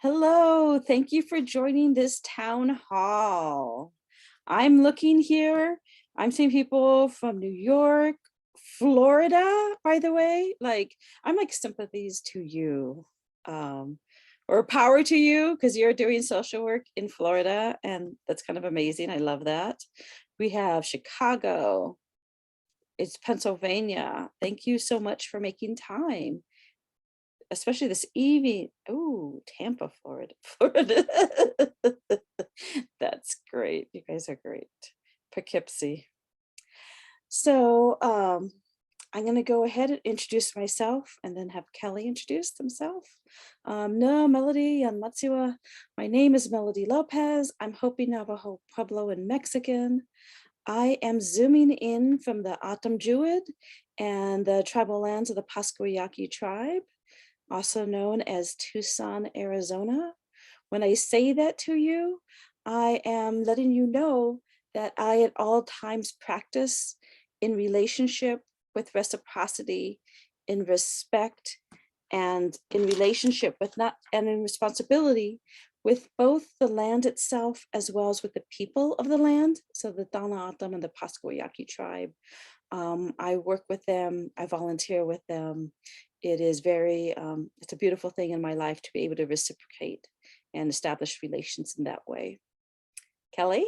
Hello, thank you for joining this town hall. I'm looking here, I'm seeing people from New York, Florida, by the way, I'm like sympathies to you, um, or power to you because you're doing social work in Florida, and that's kind of amazing. I love that. We have Chicago, it's Pennsylvania. Thank you so much for making time, especially this evening. Oh, Tampa, Florida. Florida. That's great. You guys are great. Poughkeepsie. So I'm going to go ahead and introduce myself and then have Kelly introduce themselves. No, Melody and Matsiwa. My name is Melody Lopez. I'm Hopi Navajo Pueblo and Mexican. I am zooming in from the Atam Druid and the tribal lands of the Pasquayaki tribe, also known as Tucson, Arizona. When I say that to you, I am letting you know that I at all times practice in relationship with reciprocity, in respect, and in relationship with and in responsibility with both the land itself as well as with the people of the land. So the Dana Atam and the Pasquayaki tribe. I work with them, I volunteer with them. It is it's a beautiful thing in my life to be able to reciprocate and establish relations in that way. Kelly?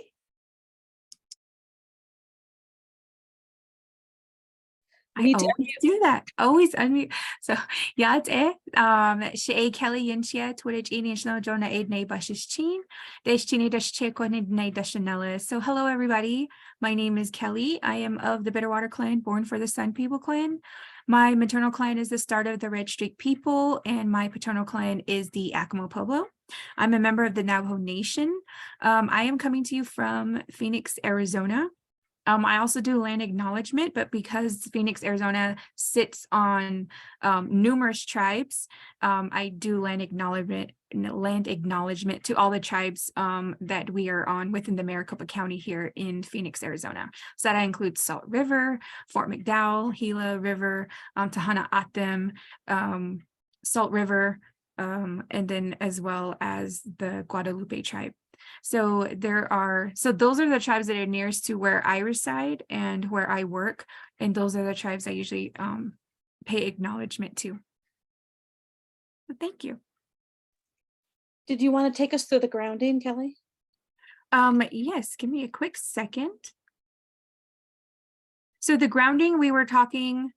I always do that. Always unmute. So yeah, she Kelly Yinchia Twitch Inishno Jonah Aid Nay Bushes Chin. Deshini Dash Chekon Nay Dashanella. So hello everybody. My name is Kelly. I am of the Bitterwater clan, born for the Sun People clan. My maternal clan is the start of the Red Streak people, and my paternal clan is the Acoma Pueblo. I'm a member of the Navajo Nation. I am coming to you from Phoenix, Arizona. I also do land acknowledgement, but because Phoenix, Arizona sits on numerous tribes, I do land acknowledgement to all the tribes that we are on within the Maricopa County here in Phoenix, Arizona. So that includes Salt River, Fort McDowell, Gila River, Tahana Atem, Salt River, and then as well as the Guadalupe tribe. So those are the tribes that are nearest to where I reside and where I work. And those are the tribes I usually pay acknowledgement to. But thank you. Did you want to take us through the grounding, Kelly? Yes, give me a quick second. So the grounding, we were talking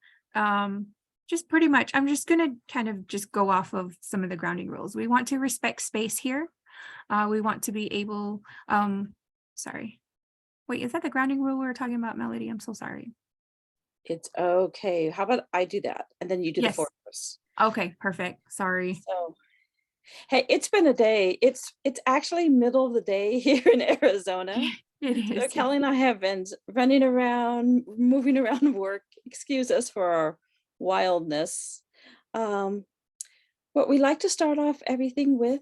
just pretty much, I'm just going to kind of just go off of some of the grounding rules. We want to respect space here. We want to be able, sorry. Wait, is that the grounding rule we were talking about, Melody? I'm so sorry. It's okay. How about I do that and then you do the force? Okay, perfect. Sorry. So, hey, it's been a day. It's actually middle of the day here in Arizona. It is. So Kelly and I have been running around, moving around work. Excuse us for our wildness. What we like to start off everything with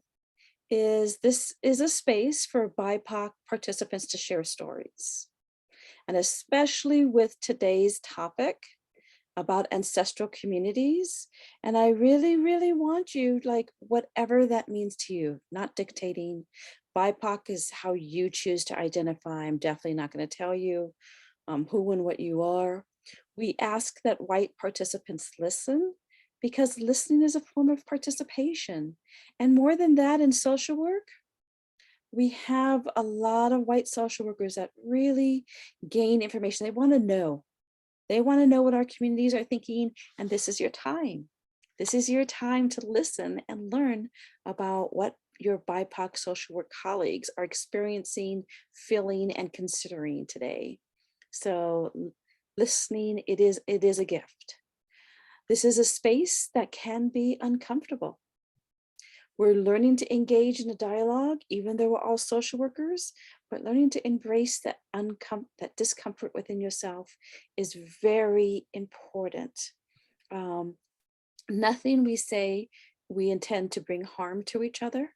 is this is a space for BIPOC participants to share stories. And especially with today's topic about ancestral communities. And I really, really want you, like, whatever that means to you, not dictating. BIPOC is how you choose to identify. I'm definitely not going to tell you who and what you are. We ask that white participants listen, because listening is a form of participation. And more than that, in social work, we have a lot of white social workers that really gain information. They want to know. They want to know what our communities are thinking, and this is your time. This is your time to listen and learn about what your BIPOC social work colleagues are experiencing, feeling, and considering today. So listening, it is a gift. This is a space that can be uncomfortable. We're learning to engage in a dialogue, even though we're all social workers, but learning to embrace that discomfort within yourself is very important. Nothing we say, we intend to bring harm to each other.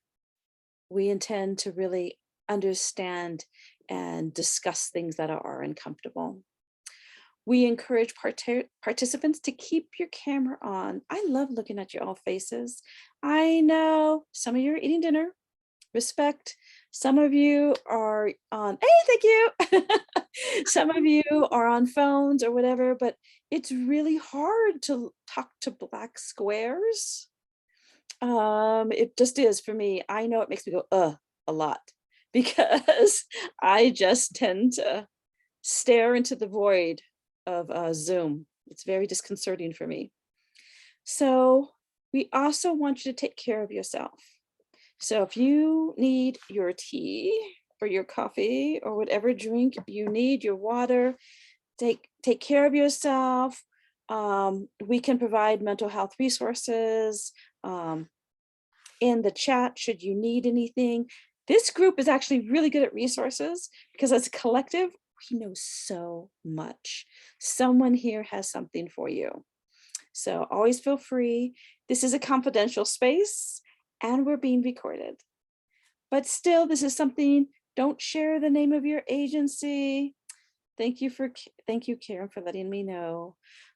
We intend to really understand and discuss things that are uncomfortable. We encourage participants to keep your camera on. I love looking at your all faces. I know some of you are eating dinner. Respect. Some of you are on, hey, thank you. Some of you are on phones or whatever, but it's really hard to talk to black squares. It just is for me. I know it makes me go, a lot because I just tend to stare into the void of Zoom. It's very disconcerting for me. So we also want you to take care of yourself. So if you need your tea or your coffee or whatever drink you need, your water, take care of yourself. We can provide mental health resources in the chat should you need anything. This group is actually really good at resources because as a collective, we know so much. Someone here has something for you. So always feel free. This is a confidential space and we're being recorded. But still, this is something, don't share the name of your agency. Thank you, Karen, for letting me know.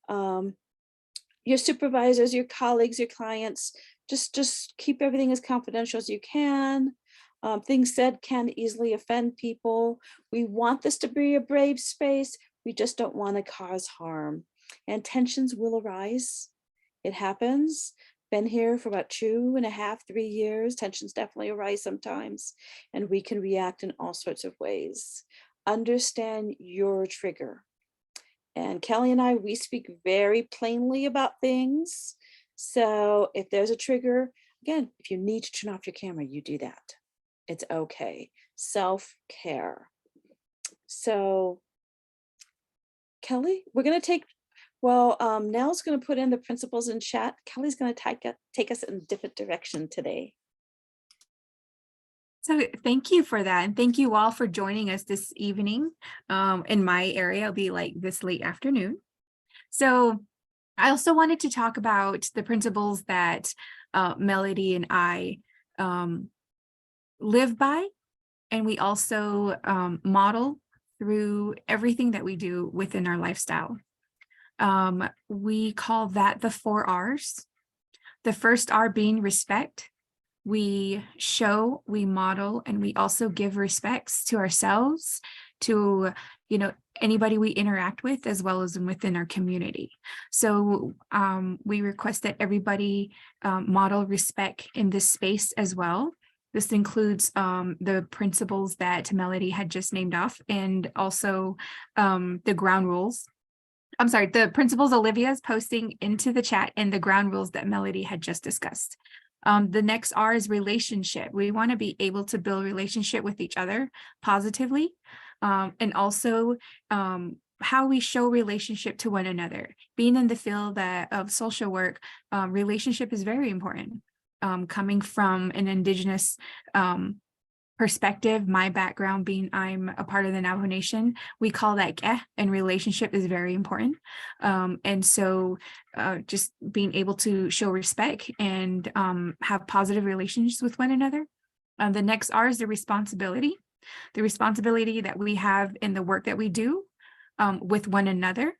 Your supervisors, your colleagues, your clients, just keep everything as confidential as you can. Things said can easily offend people. We want this to be a brave space. We just don't want to cause harm. And tensions will arise. It happens. Been here for about 2.5, 3 years. Tensions definitely arise sometimes, and we can react in all sorts of ways. Understand your trigger. And Kelly and I, we speak very plainly about things. So if there's a trigger, again, if you need to turn off your camera, you do that. It's okay. Self-care. So Kelly, we're going to take, Nell's going to put in the principles in chat. Kelly's going to take us in a different direction today. So thank you for that. And thank you all for joining us this evening. In my area, it'll be like this late afternoon. So I also wanted to talk about the principles that Melody and I live by, and we also model through everything that we do within our lifestyle. We call that the 4 R's. The first R being respect. We show, we model, and we also give respects to ourselves, to, anybody we interact with, as well as within our community. So we request that everybody model respect in this space as well. This includes the principles that Melody had just named off, and also the ground rules. I'm sorry, the principles Olivia's posting into the chat and the ground rules that Melody had just discussed. The next R is relationship. We want to be able to build relationship with each other positively, and also how we show relationship to one another. Being in the field of social work, relationship is very important. Coming from an Indigenous perspective, my background being I'm a part of the Navajo Nation, we call that ke, and relationship is very important. And so just being able to show respect and have positive relations with one another. The next R is the responsibility that we have in the work that we do with one another.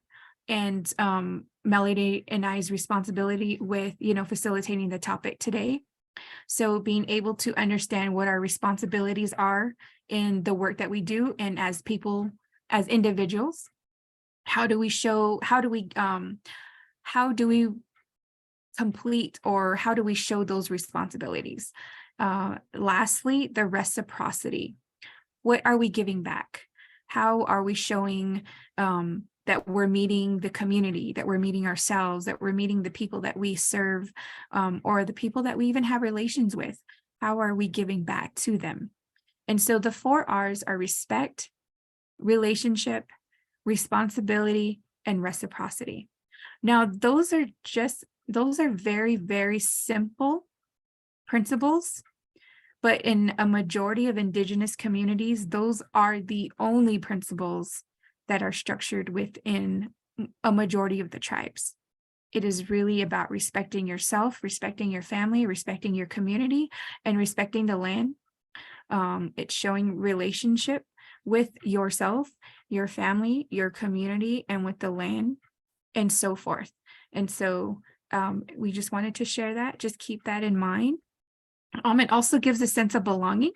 And Melody and I's responsibility with, facilitating the topic today. So being able to understand what our responsibilities are in the work that we do, and as people, as individuals, how do we complete, or how do we show those responsibilities? Lastly, the reciprocity. What are we giving back? How are we showing that we're meeting the community, that we're meeting ourselves, that we're meeting the people that we serve, or the people that we even have relations with? How are we giving back to them? And so the 4 R's are respect, relationship, responsibility, and reciprocity. Now, those are very, very simple principles, but in a majority of Indigenous communities, those are the only principles that are structured within a majority of the tribes. It is really about respecting yourself, respecting your family, respecting your community, and respecting the land. It's showing relationship with yourself, your family, your community, and with the land, and so forth. And so we just wanted to share that. Just keep that in mind. It also gives a sense of belonging,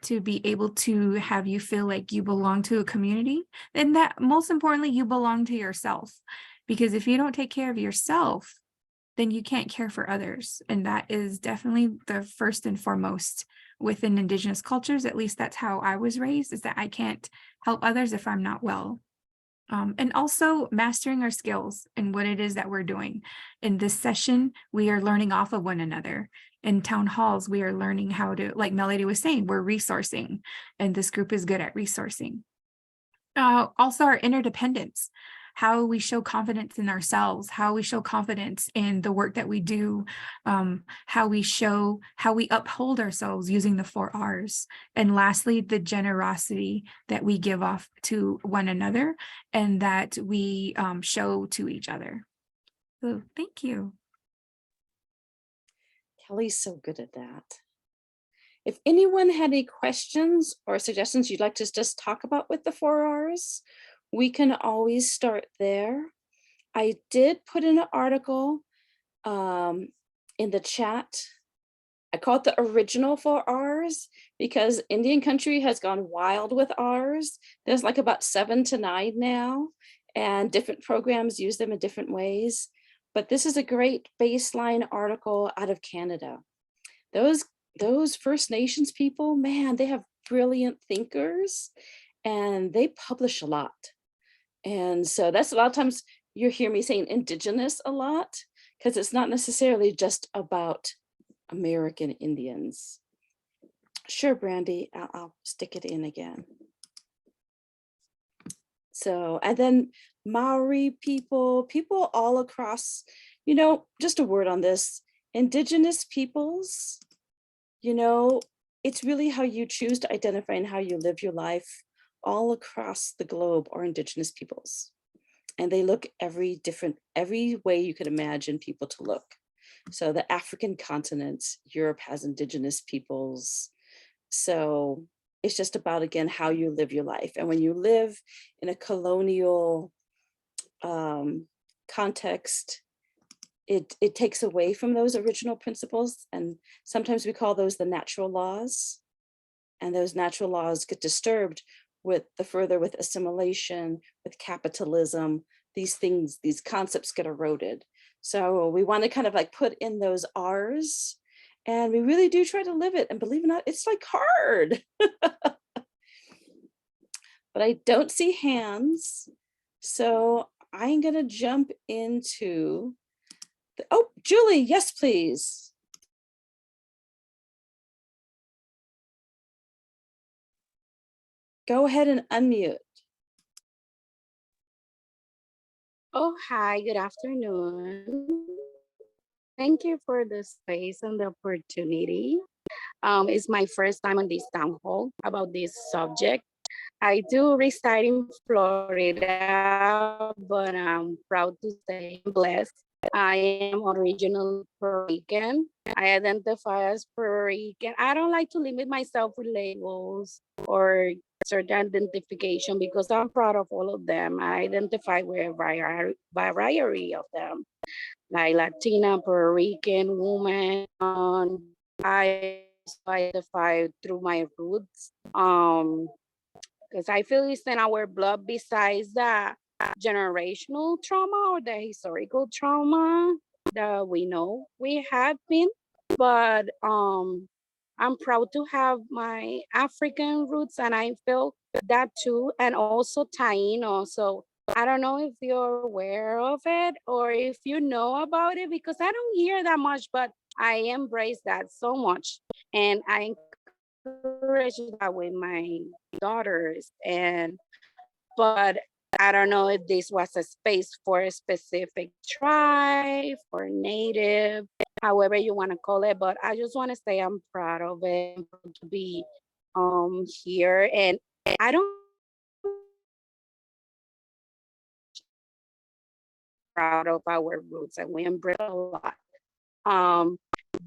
to be able to have you feel like you belong to a community, and that most importantly, you belong to yourself. Because if you don't take care of yourself, then you can't care for others. And that is definitely the first and foremost within Indigenous cultures. At least that's how I was raised, is that I can't help others if I'm not well. And also mastering our skills and what it is that we're doing. In this session, we are learning off of one another. In town halls, we are learning how to, like Melody was saying, we're resourcing, and this group is good at resourcing. Also our interdependence, how we show confidence in ourselves, how we show confidence in the work that we do, how we uphold ourselves using the 4 R's. And lastly, the generosity that we give off to one another and that we show to each other. So thank you. Kelly's so good at that. If anyone had any questions or suggestions you'd like to just talk about with the 4 R's, we can always start there. I did put in an article in the chat. I call it the original 4 R's because Indian country has gone wild with R's. There's like about 7 to 9 now, and different programs use them in different ways. But this is a great baseline article out of Canada. Those First Nations people, man, they have brilliant thinkers and they publish a lot. And so that's a lot of times you hear me saying Indigenous a lot, because it's not necessarily just about American Indians. Sure, Brandy, I'll stick it in again. So, and then Maori people all across, just a word on this, Indigenous peoples, it's really how you choose to identify and how you live your life. All across the globe are Indigenous peoples. And they look every way you could imagine people to look. So the African continent, Europe has Indigenous peoples. So it's just about, again, how you live your life. And when you live in a colonial context, it takes away from those original principles. And sometimes we call those the natural laws. And those natural laws get disturbed with assimilation, with capitalism, these concepts get eroded. So we want to kind of like put in those R's, and we really do try to live it. And believe it or not, it's like hard. But I don't see hands. So I'm going to jump into oh, Julie, yes, please. Go ahead and unmute. Oh, hi, good afternoon. Thank you for the space and the opportunity. It's my first time on this town hall about this subject. I do reside in Florida, but I'm proud to say I'm blessed. I am originally Puerto Rican. I identify as Puerto Rican. I don't like to limit myself with labels or certain identification because I'm proud of all of them. I identify with a variety of them, like Latina, Puerto Rican, woman. I identify through my roots. Because I feel it's in our blood besides the generational trauma or the historical trauma that we know we have been. But I'm proud to have my African roots, and I feel that too, and also Taino. So I don't know if you're aware of it or if you know about it, because I don't hear that much, but I embrace that so much. And I encourage that with my daughters. But I don't know if this was a space for a specific tribe or native, however you want to call it. But I just want to say I'm proud of it, to be here. And I don't proud of our roots, and we embrace a lot.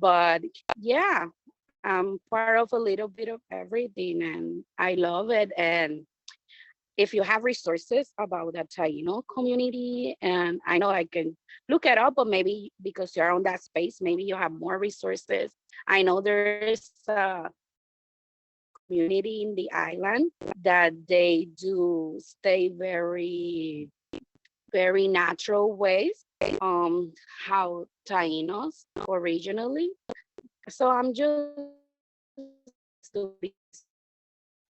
But yeah, I'm part of a little bit of everything, and I love it. And if you have resources about the Taino community, and I know I can look it up, but maybe because you're on that space, maybe you have more resources. I know there's a community in the island that they do stay very natural ways, how Tainos originally. So I'm just to be,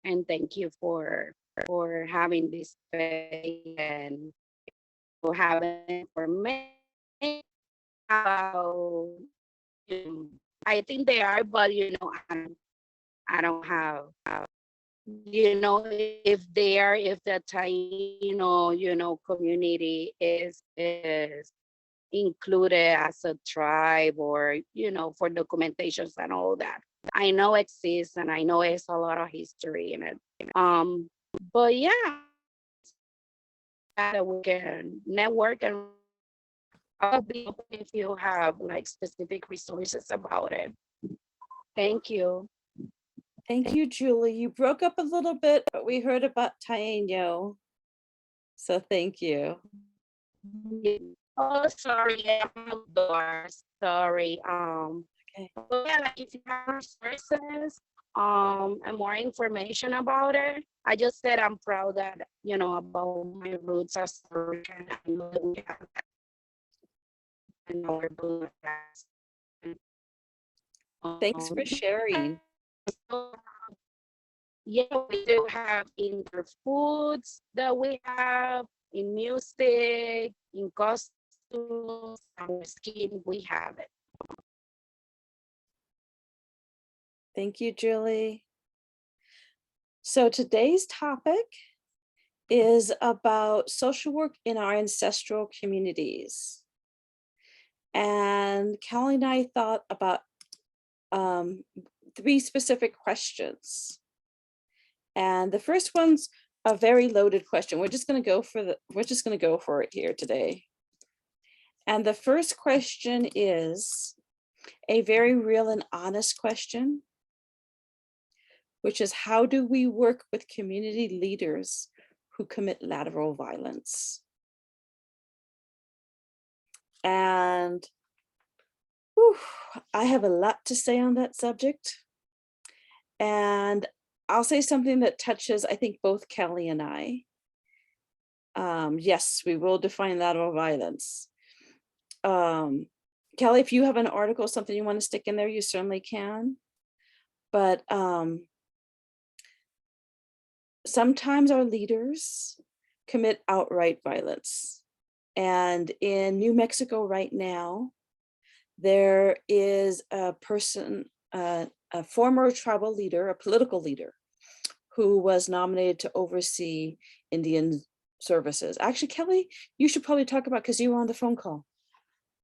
and thank you for having this space and for having information about, I think they are, but I don't have, if they are, if the Taino, community is included as a tribe, or for documentations and all that. I know exists, and I know it's a lot of history in it. But yeah, that we can network, and I'll be open if you have like specific resources about it. Thank you. Thank you, Julie. You broke up a little bit, but we heard about Taino. So thank you. Oh, sorry, I'm outdoors. Sorry. Okay. But yeah, like if you have resources, and more information about it, I just said I'm proud that about my roots as Puerto Rican. I know that we have that in our blood. Thanks for sharing. So, yeah, we do have in the foods that we have, in music, in costumes, our skin, we have it. Thank you, Julie. So today's topic is about social work in our ancestral communities. And Callie and I thought about 3 specific questions. And the first one's a very loaded question. We're just going to go for it here today. And the first question is a very real and honest question, which is, how do we work with community leaders who commit lateral violence? And whew, I have a lot to say on that subject. And I'll say something that touches, I think, both Kelly and I. Yes, we will define lateral violence. Kelly, if you have an article, something you want to stick in there, you certainly can. But sometimes our leaders commit outright violence. And in New Mexico right now, there is a person, a former tribal leader, a political leader, who was nominated to oversee Indian services. Actually, Kelly, you should probably talk about, because you were on the phone call.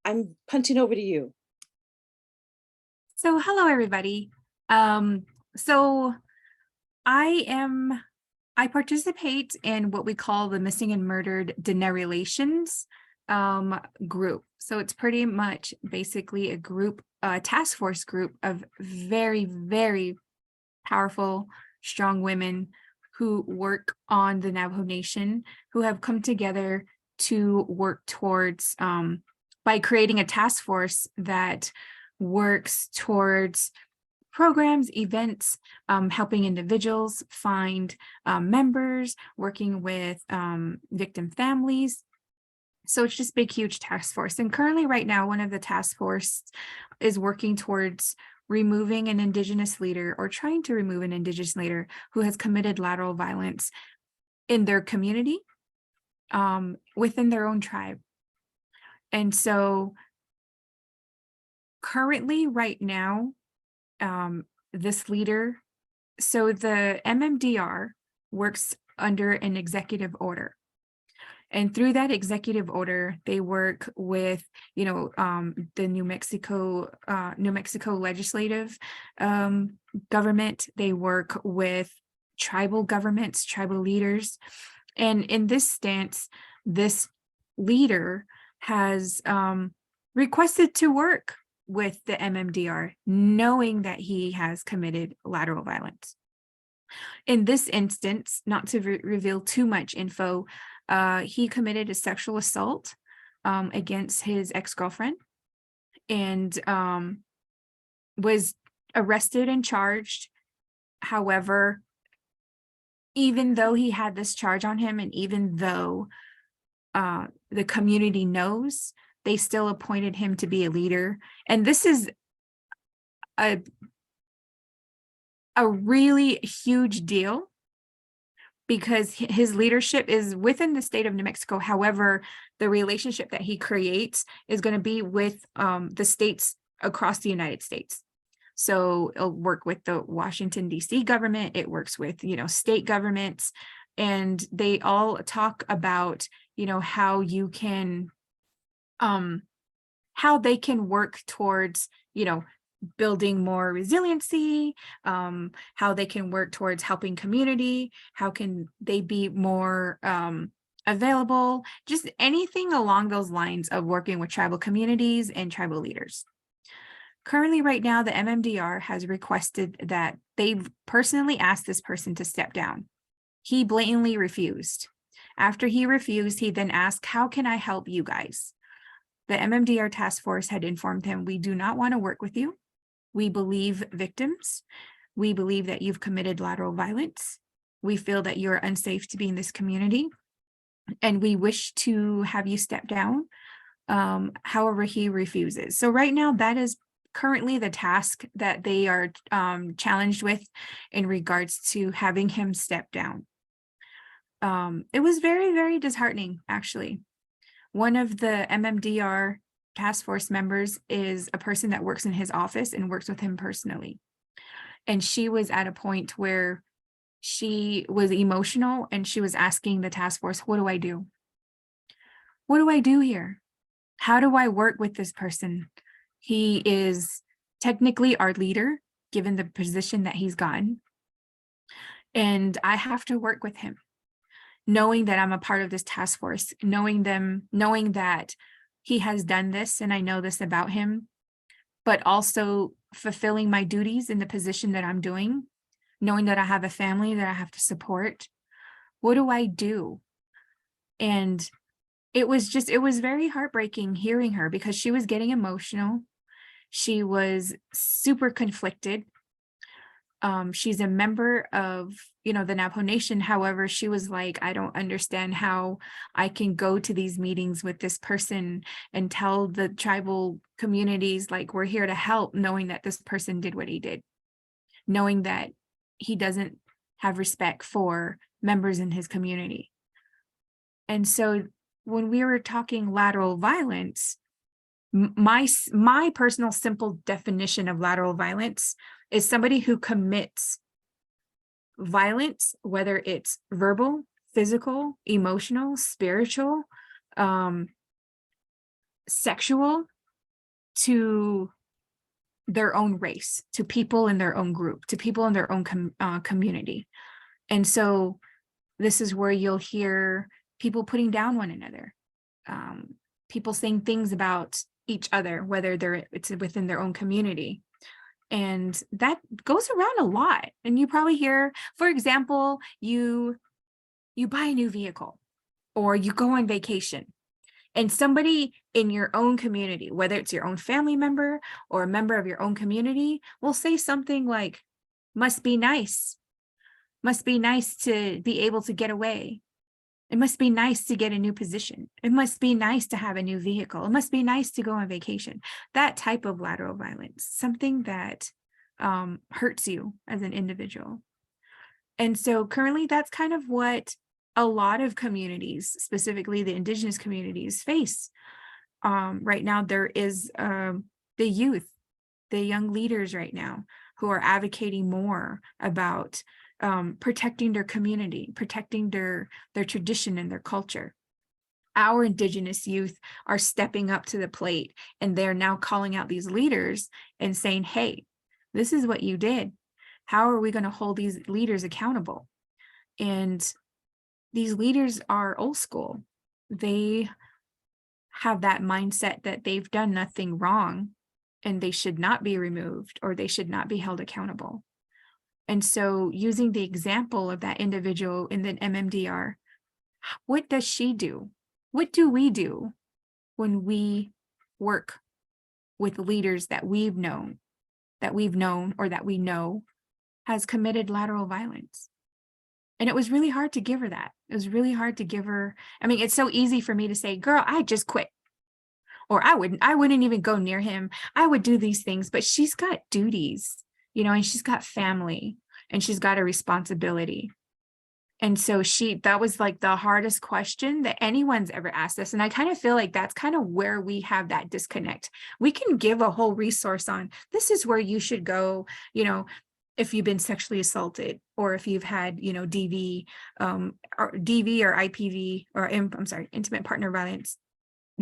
I'm punting over to you. So hello, everybody. So I participate in what we call the Missing and Murdered Diné Relations group. So it's pretty much basically a group, a task force group of very, very powerful, strong women who work on the Navajo Nation, who have come together to work towards, by creating a task force that works towards programs, events, helping individuals find members, working with victim families. So it's just a big, huge task force. And currently right now, one of the task force is working towards removing an Indigenous leader, or trying to remove an Indigenous leader who has committed lateral violence in their community, within their own tribe. And so currently right now, this leader, so the MMDR works under an executive order. And through that executive order, they work with, the New Mexico legislative government. They work with tribal governments, tribal leaders. And in this stance, this leader has requested to work with the MMDR, knowing that he has committed lateral violence. In this instance, not to reveal too much info, he committed a sexual assault against his ex-girlfriend, and was arrested and charged. However, even though he had this charge on him, and even though the community knows, they still appointed him to be a leader. And this is a really huge deal, because his leadership is within the state of New Mexico. However, the relationship that he creates is going to be with the states across the United States. So it'll work with the Washington, D.C. government. It works with, state governments, and they all talk about, how you can, how they can work towards, building more resiliency, how they can work towards helping community, how can they be more available, just anything along those lines of working with tribal communities and tribal leaders. Currently, right now, the MMDR has requested that they've personally asked this person to step down. He blatantly refused. After he refused, he then asked, "How can I help you guys?" The MMDR task force had informed him, "We do not want to work with you. We believe victims. We believe that you've committed lateral violence. We feel that you're unsafe to be in this community, and we wish to have you step down." However, he refuses. So right now, that is currently the task that they are challenged with in regards to having him step down. It was very, very disheartening, actually. One of the MMDR task force members is a person that works in his office and works with him personally. And she was at a point where she was emotional, and she was asking the task force, "What do I do? What do I do here? How do I work with this person? He is technically our leader, given the position that he's gotten. And I have to work with him, knowing that I'm a part of this task force, knowing that he has done this and I know this about him, but also fulfilling my duties in the position that I'm doing, knowing that I have a family that I have to support. What do I do?" And it was very heartbreaking hearing her, because she was getting emotional. She was super conflicted. She's a member of, the Navajo Nation. However, she was like, "I don't understand how I can go to these meetings with this person and tell the tribal communities, like, we're here to help, knowing that this person did what he did, knowing that he doesn't have respect for members in his community." And so when we were talking lateral violence, my personal simple definition of lateral violence is somebody who commits violence, whether it's verbal, physical, emotional, spiritual, sexual, to their own race, to people in their own group, to people in their own community. And so this is where you'll hear people putting down one another, people saying things about each other, whether it's within their own community. And that goes around a lot. And you probably hear, for example, you buy a new vehicle, or you go on vacation, and somebody in your own community, whether it's your own family member or a member of your own community, will say something like, "Must be nice. Must be nice to be able to get away. It must be nice to get a new position. It must be nice to have a new vehicle. It must be nice to go on vacation." That type of lateral violence, something that hurts you as an individual. And so currently, that's kind of what a lot of communities, specifically the indigenous communities, face. Right now, there is the youth, the young leaders right now, who are advocating more about protecting their community, protecting their tradition and their culture. Our indigenous youth are stepping up to the plate, and they're now calling out these leaders and saying, "Hey, this is what you did. How are we going to hold these leaders accountable?" And these leaders are old school. They have that mindset that they've done nothing wrong, and they should not be removed, or they should not be held accountable. And so using the example of that individual in the MMDR, what does she do? What do we do when we work with leaders that we've known, or that we know has committed lateral violence? And it was really hard to give her that. It was really hard to give her. I mean, it's so easy for me to say, girl, I just quit. Or I wouldn't even go near him. I would do these things, but she's got duties, and she's got family, and she's got a responsibility. And so that was like the hardest question that anyone's ever asked us. And I kind of feel like that's kind of where we have that disconnect. We can give a whole resource on, this is where you should go, if you've been sexually assaulted, or if you've had, DV, or IPV, or intimate partner violence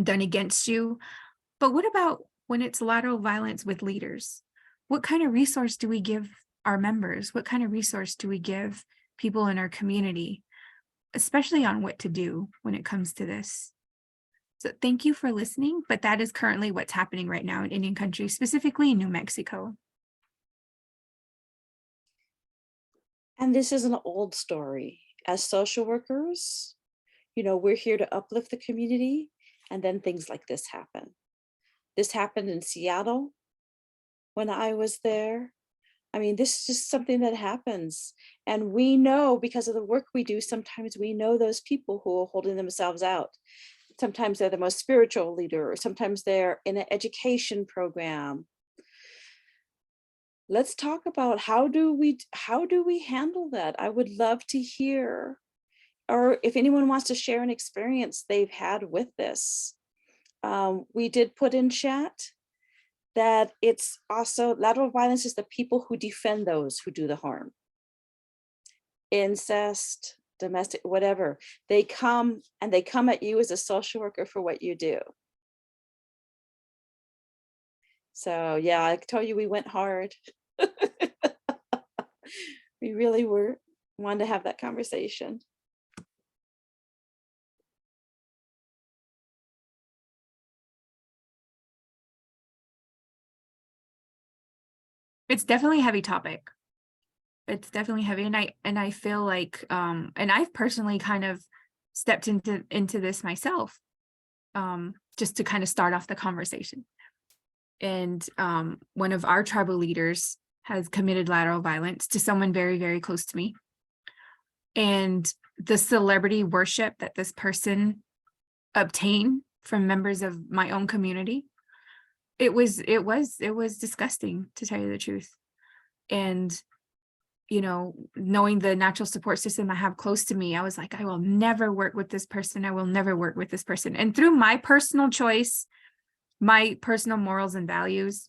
done against you. But what about when it's lateral violence with leaders? What kind of resource do we give our members? What kind of resource do we give people in our community, especially on what to do when it comes to this? So thank you for listening, but that is currently what's happening right now in Indian country, specifically in New Mexico. And this is an old story. As social workers, we're here to uplift the community, and then things like this happen. This happened in Seattle when I was there. I mean, this is just something that happens. And we know, because of the work we do, sometimes we know those people who are holding themselves out. Sometimes they're the most spiritual leader, or sometimes they're in an education program. Let's talk about how do we handle that? I would love to hear, or if anyone wants to share an experience they've had with this. We did put in chat that it's also lateral violence is the people who defend those who do the harm. Incest, domestic, whatever. They come at you as a social worker for what you do. So yeah, I told you we went hard. We really wanted to have that conversation. It's definitely a heavy topic. It's definitely heavy. And I feel like, and I've personally kind of stepped into this myself, just to kind of start off the conversation. And one of our tribal leaders has committed lateral violence to someone very, very close to me. And the celebrity worship that this person obtained from members of my own community, it was disgusting, to tell you the truth. And knowing the natural support system I have close to me, I was like, I will never work with this person. I will never work with this person. And through my personal choice, my personal morals and values,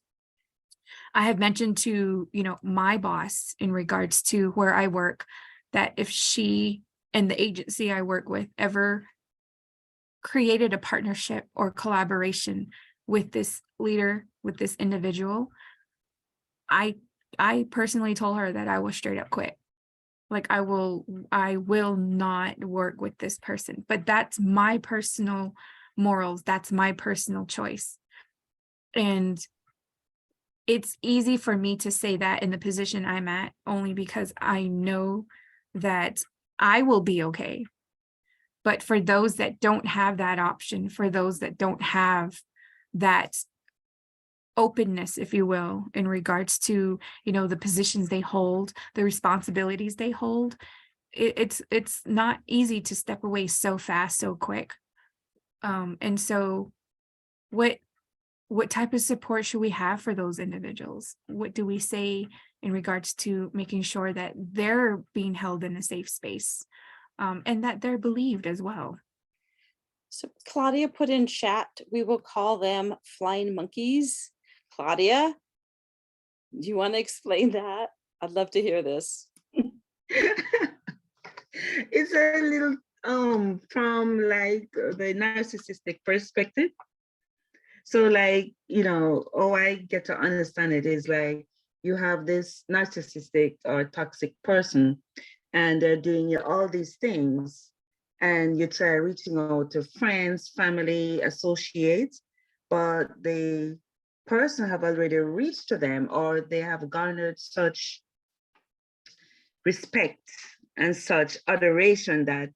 I have mentioned to, my boss in regards to where I work, that if she and the agency I work with ever created a partnership or collaboration with this leader, with this individual, I personally told her that I will straight up quit. Like, I will not work with this person. But that's my personal morals. That's my personal choice. And it's easy for me to say that in the position I'm at, only because I know that I will be okay. But for those that don't have that option, for those that don't have that openness, if you will, in regards to, the positions they hold, the responsibilities they hold, it's not easy to step away so fast, so quick. And so what type of support should we have for those individuals? What do we say in regards to making sure that they're being held in a safe space, and that they're believed as well? So Claudia put in chat, we will call them flying monkeys. Claudia, do you want to explain that? I'd love to hear this. It's a little from like the narcissistic perspective. So like, I get to understand it is like you have this narcissistic or toxic person, and they're doing all these things, and you try reaching out to friends, family, associates, but they person have already reached to them, or they have garnered such respect and such adoration that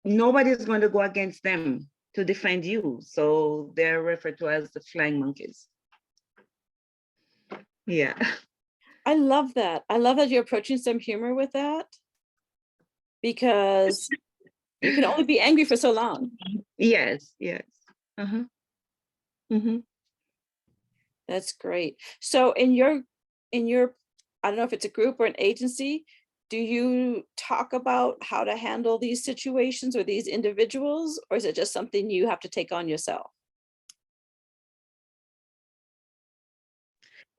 nobody's going to go against them to defend you. So they're referred to as the flying monkeys. Yeah. I love that. I love that you're approaching some humor with that, because you can only be angry for so long. Yes, yes. Uh-huh. Mm-hmm. That's great. So in your, I don't know if it's a group or an agency, do you talk about how to handle these situations or these individuals, or is it just something you have to take on yourself?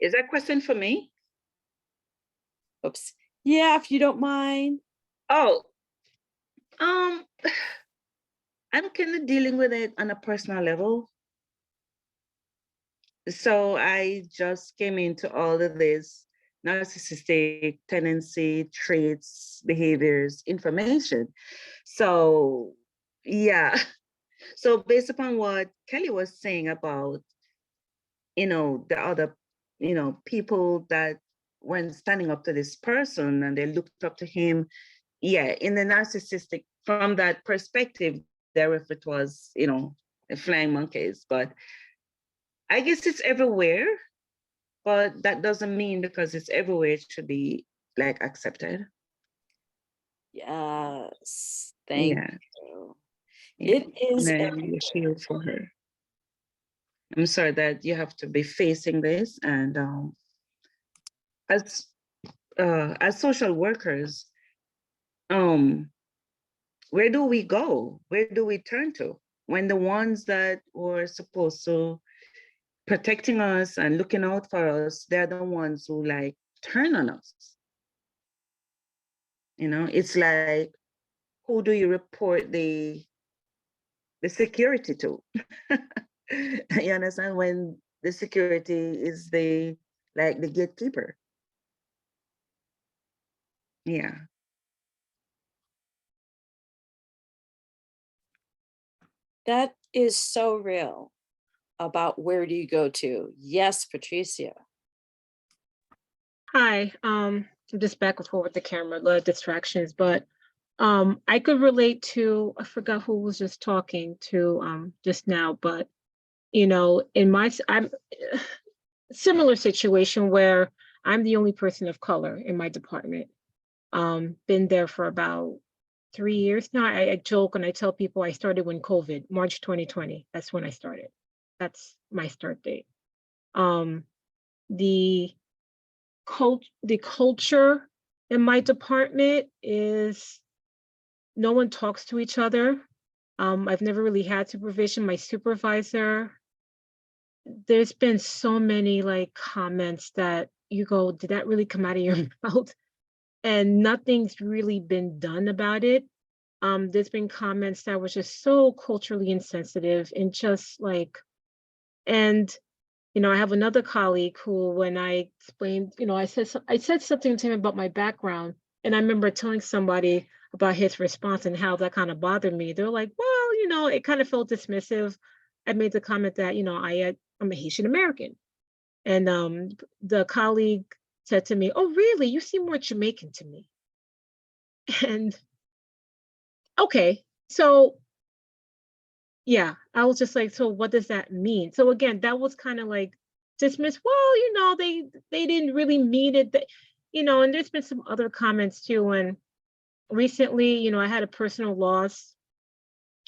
Is that a question for me? Oops. Yeah, if you don't mind. Oh, I'm kind of dealing with it on a personal level. So I just came into all of this narcissistic tendency, traits, behaviors, information. So yeah. So based upon what Kelly was saying about, the other, people that when standing up to this person and they looked up to him, yeah, in the narcissistic, from that perspective, there if it was, the flying monkeys. But I guess it's everywhere, but that doesn't mean because it's everywhere, it should be like accepted. Yes, thank Yeah. you. Yeah. It is. And I really feel for her. I'm sorry that you have to be facing this. And as social workers, where do we go? Where do we turn to when the ones that were supposed to protecting us and looking out for us, they're the ones who like turn on us? It's like, who do you report the security to? You understand, when the security is the gatekeeper. Yeah. That is so real about where do you go to? Yes, Patricia. Hi, I'm just back and forth with the camera, a lot of distractions, but I could relate to, I forgot who was just talking to just now, but I'm similar situation where I'm the only person of color in my department. Been there for about 3 years now. I joke and I tell people I started when COVID, March 2020. That's when I started. That's my start date. The the culture in my department is no one talks to each other. I've never really had supervision. My supervisor, there's been so many like comments that you go, did that really come out of your mouth? And nothing's really been done about it. There's been comments that were just so culturally insensitive and just like, and I have another colleague who, when I explained, I said something to him about my background, and I remember telling somebody about his response and how that kind of bothered me. They're like, well, it kind of felt dismissive. I made the comment that, I'm a Haitian American. And the colleague said to me, oh, really? You seem more Jamaican to me. And okay, so yeah, I was just like, so what does that mean? So again, that was kind of like dismissed. Well, they didn't really mean it. And there's been some other comments too. And recently, I had a personal loss.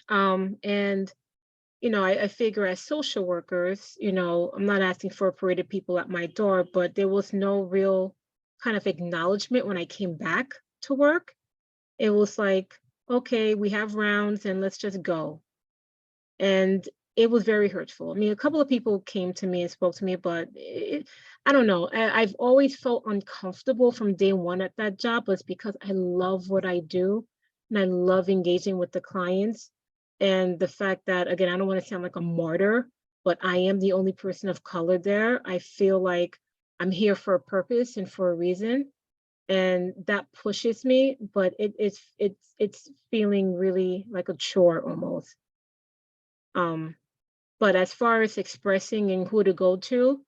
And I figure as social workers, I'm not asking for a parade of people at my door, but there was no real kind of acknowledgement when I came back to work. It was like, okay, we have rounds and let's just go. And it was very hurtful. I mean, a couple of people came to me and spoke to me, but I don't know. I've always felt uncomfortable from day one at that job, but it's because I love what I do and I love engaging with the clients. And the fact that, again, I don't want to sound like a martyr, but I am the only person of color there. I feel like I'm here for a purpose and for a reason. And that pushes me, but it's feeling really like a chore almost. But as far as expressing and who to go to,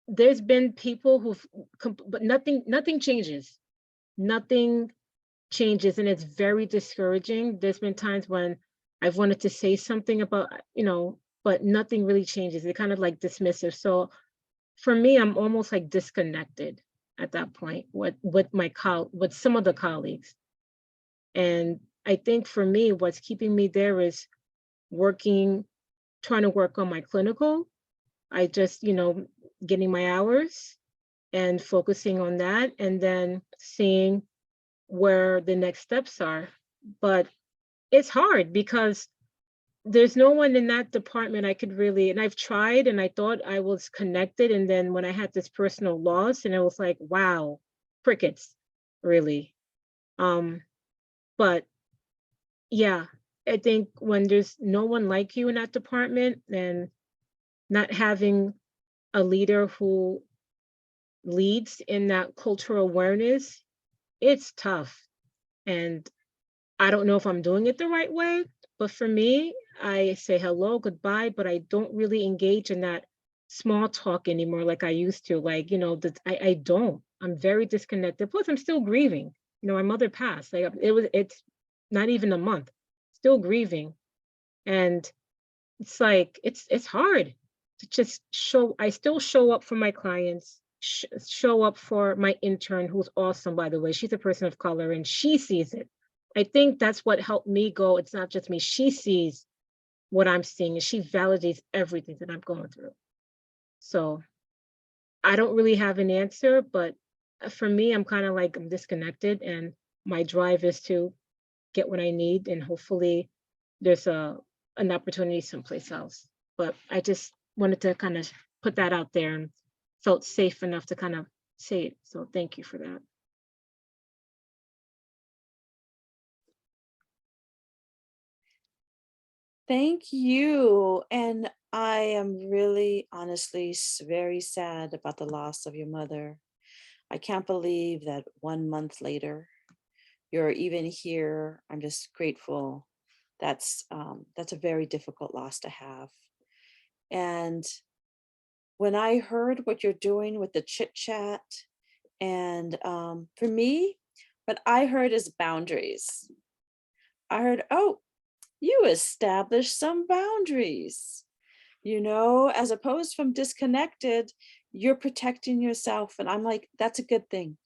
there's been people but nothing changes. Nothing changes, and it's very discouraging. There's been times when I've wanted to say something about, but nothing really changes. They're kind of like dismissive. So for me, I'm almost like disconnected at that point with with some of the colleagues. And I think for me, what's keeping me there is trying to work on my clinical. I just, getting my hours and focusing on that, and then seeing where the next steps are. But it's hard because there's no one in that department I could really, and I've tried and I thought I was connected. And then when I had this personal loss, and it was like, wow, crickets, really. But yeah, I think when there's no one like you in that department, and not having a leader who leads in that cultural awareness, it's tough. And I don't know if I'm doing it the right way, but for me, I say hello, goodbye, but I don't really engage in that small talk anymore like I used to. Like, I don't. I'm very disconnected. Plus, I'm still grieving. My mother passed. Like it's not even a month. Still grieving. And it's like it's hard to just I still show up for my clients, show up for my intern, who's awesome, by the way. She's a person of color and she sees it. I think that's what helped me go. It's not just me. She sees what I'm seeing and she validates everything that I'm going through. So I don't really have an answer, but for me, I'm kind of like, I'm disconnected, and my drive is to get what I need, and hopefully there's an opportunity someplace else. But I just wanted to kind of put that out there and felt safe enough to kind of say it. So thank you for that. Thank you. And I am really, honestly, very sad about the loss of your mother. I can't believe that 1 month later, you're even here. I'm just grateful. That's a very difficult loss to have. And when I heard what you're doing with the chit chat, and for me, what I heard is boundaries. I heard, oh, you established some boundaries, as opposed from disconnected, you're protecting yourself. And I'm like, that's a good thing.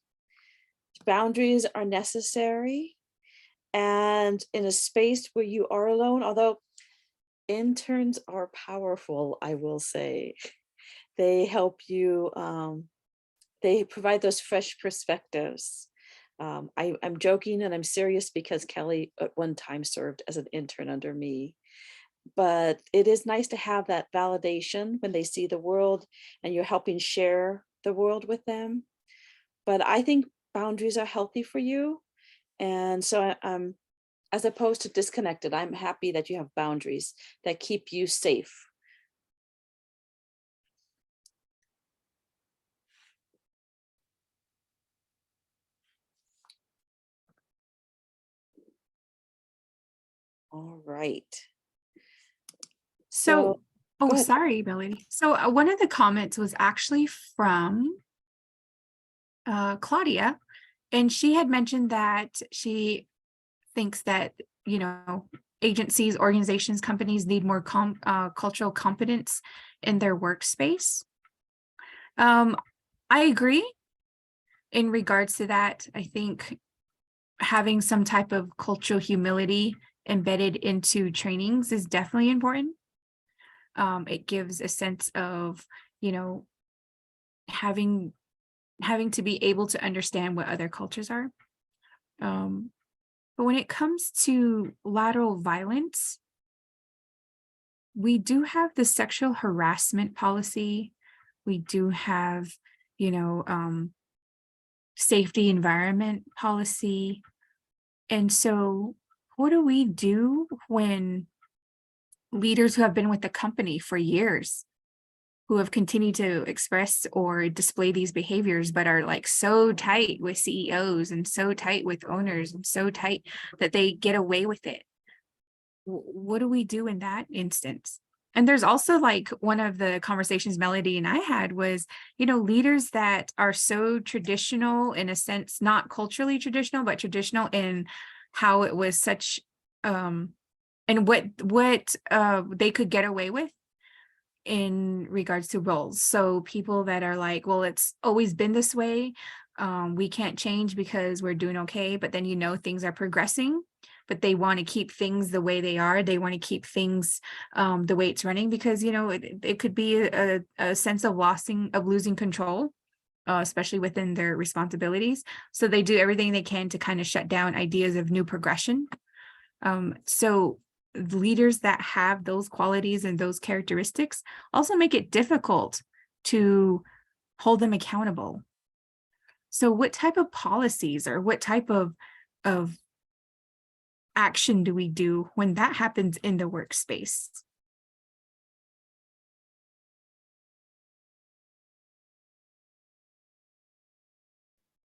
Boundaries are necessary. And in a space where you are alone, although interns are powerful, I will say, they help you, they provide those fresh perspectives. I'm joking and I'm serious because Kelly at one time served as an intern under me. But it is nice to have that validation when they see the world and you're helping share the world with them. But I think boundaries are healthy for you. And so I'm, as opposed to disconnected, I'm happy that you have boundaries that keep you safe. All right. So, go oh, ahead. sorry, Melody. So one of the comments was actually from Claudia, and she had mentioned that she thinks that, agencies, organizations, companies need more cultural competence in their workspace. I agree in regards to that. I think having some type of cultural humility embedded into trainings is definitely important. It gives a sense of, having to be able to understand what other cultures are. But when it comes to lateral violence, we do have the sexual harassment policy. We do have, safety environment policy. And so what do we do when leaders who have been with the company for years, who have continued to express or display these behaviors, but are like so tight with CEOs and so tight with owners and so tight that they get away with it? What do we do in that instance? And there's also like one of the conversations Melody and I had was, leaders that are so traditional in a sense, not culturally traditional, but traditional in how it was such, and what they could get away with in regards to roles. So people that are like, well, it's always been this way. We can't change because we're doing okay. But then, things are progressing, but they want to keep things the way they are. They want to keep things the way it's running because, it could be a sense of losing control, especially within their responsibilities. So they do everything they can to kind of shut down ideas of new progression. So leaders that have those qualities and those characteristics also make it difficult to hold them accountable. So what type of policies or what type of action do we do when that happens in the workspace?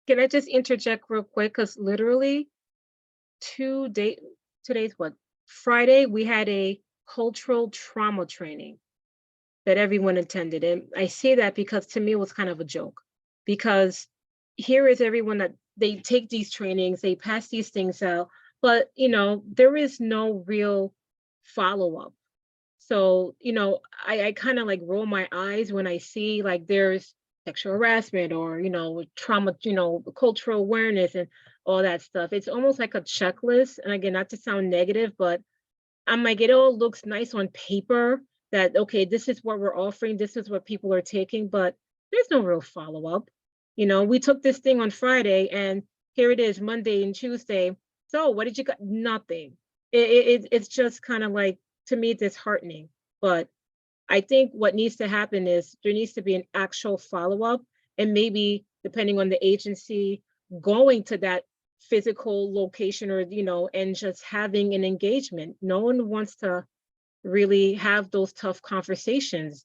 Can I just interject real quick? Because literally today's what? Friday, we had a cultural trauma training that everyone attended. And I say that because to me it was kind of a joke. Because here is everyone that they take these trainings, they pass these things out, but there is no real follow-up. So, I kind of like roll my eyes when I see like there's sexual harassment or, trauma, cultural awareness and all that stuff. It's almost like a checklist. And again, not to sound negative, but I'm like, it all looks nice on paper that, okay, this is what we're offering. This is what people are taking, but there's no real follow-up. We took this thing on Friday and here it is Monday and Tuesday. So what did you got? Nothing. It's just kind of like, to me, disheartening. But I think what needs to happen is there needs to be an actual follow-up and maybe depending on the agency going to that physical location or, and just having an engagement. No one wants to really have those tough conversations.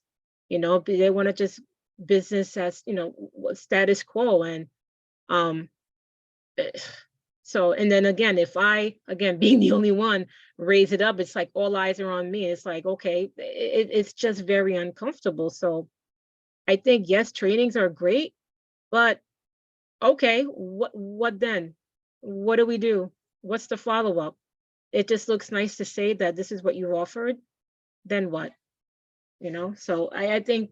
They want to just business as, status quo. And so, and then again, if I, being the only one, raise it up, it's like all eyes are on me. It's like, okay, it's just very uncomfortable. So I think, yes, trainings are great, but okay, what then? What do we do? What's the follow-up? It just looks nice to say that this is what you offered. Then what? So I think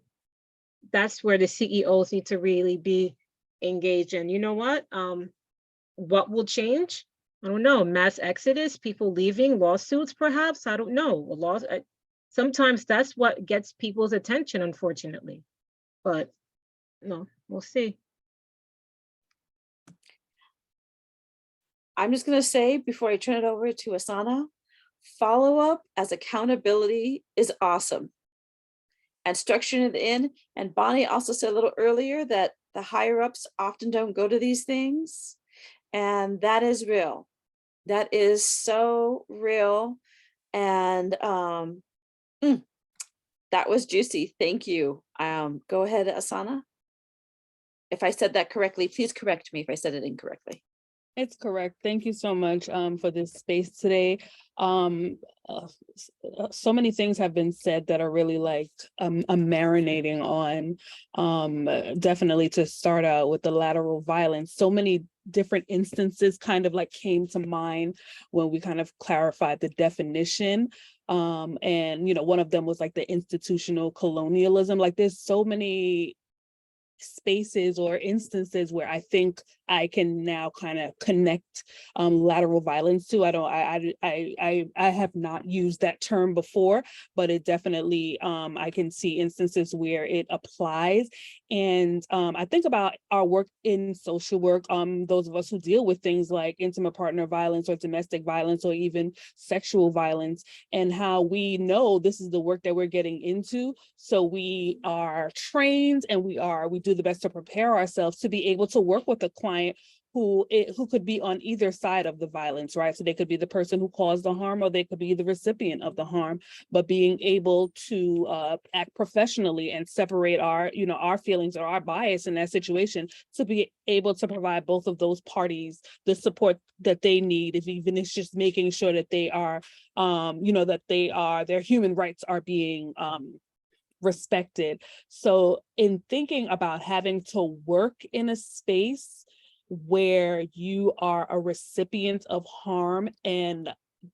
that's where the CEOs need to really be engaged in. You know what will change? I don't know. Mass exodus, people leaving, lawsuits, perhaps. I don't know. Sometimes that's what gets people's attention, unfortunately. But no, we'll see. I'm just going to say before I turn it over to Asana, follow-up as accountability is awesome. And structuring it in. And Bonnie also said a little earlier that the higher ups often don't go to these things. And that is real. That is so real. And that was juicy. Thank you. Go ahead, Asana. If I said that correctly, please correct me if I said it incorrectly. It's correct. Thank you so much for this space today. So many things have been said that are really like I'm marinating on. Definitely to start out with the lateral violence. So many different instances kind of like came to mind when we kind of clarified the definition. And one of them was like the institutional colonialism. Like there's so many spaces or instances where I think I can now kind of connect lateral violence to. I have not used that term before, but it definitely I can see instances where it applies. And I think about our work in social work, those of us who deal with things like intimate partner violence or domestic violence or even sexual violence, and how we know this is the work that we're getting into. So we are trained and we do the best to prepare ourselves to be able to work with a client who could be on either side of the violence, right? So they could be the person who caused the harm, or they could be the recipient of the harm, but being able to act professionally and separate our, our feelings or our bias in that situation, to be able to provide both of those parties the support that they need, if even it's just making sure that they are, their human rights are being respected. So in thinking about having to work in a space where you are a recipient of harm and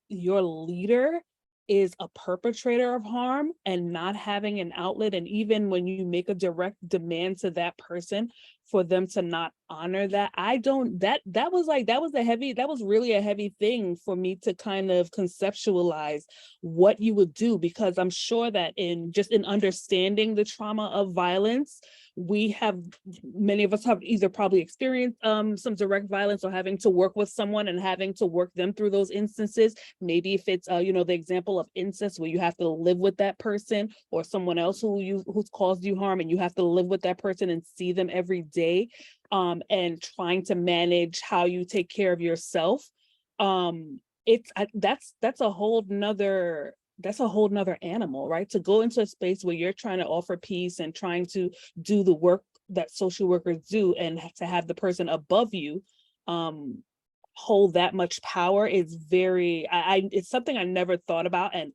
your leader is a perpetrator of harm and not having an outlet, and even when you make a direct demand to that person for them to not honor that, that was really a heavy thing for me to kind of conceptualize what you would do, because I'm sure that in understanding the trauma of violence, many of us have either probably experienced some direct violence, or having to work with someone and having to work them through those instances. Maybe if it's the example of incest, where you have to live with that person or someone else who's caused you harm, and you have to live with that person and see them every day, and trying to manage how you take care of yourself. That's a whole nother animal, right? To go into a space where you're trying to offer peace and trying to do the work that social workers do, and to have the person above you hold that much power is very, it's something I never thought about. And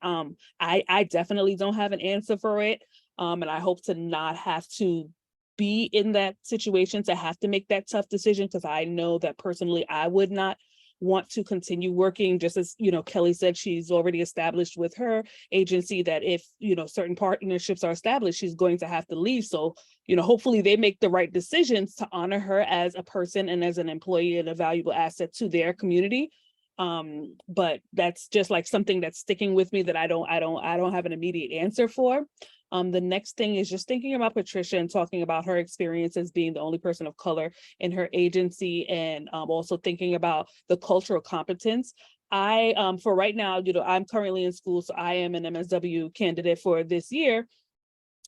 I definitely don't have an answer for it. And I hope to not have to be in that situation, to have to make that tough decision, because I know that personally I would not want to continue working. Just as Kelly said, she's already established with her agency that if certain partnerships are established, she's going to have to leave. So hopefully they make the right decisions to honor her as a person and as an employee and a valuable asset to their community. But that's just like something that's sticking with me that I don't have an immediate answer for. The next thing is just thinking about Patricia and talking about her experience as being the only person of color in her agency, and also thinking about the cultural competence. For right now, I'm currently in school, so I am an MSW candidate for this year.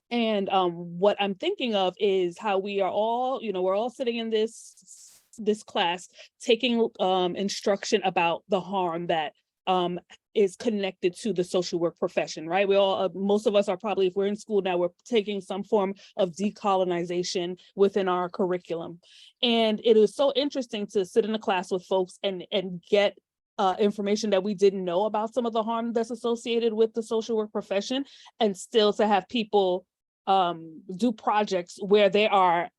And what I'm thinking of is how we are all, we're all sitting in this class taking instruction about the harm that is connected to the social work profession, right? We all, most of us are probably, if we're in school now, we're taking some form of decolonization within our curriculum. And it was so interesting to sit in a class with folks and get information that we didn't know about some of the harm that's associated with the social work profession, and still to have people do projects where they are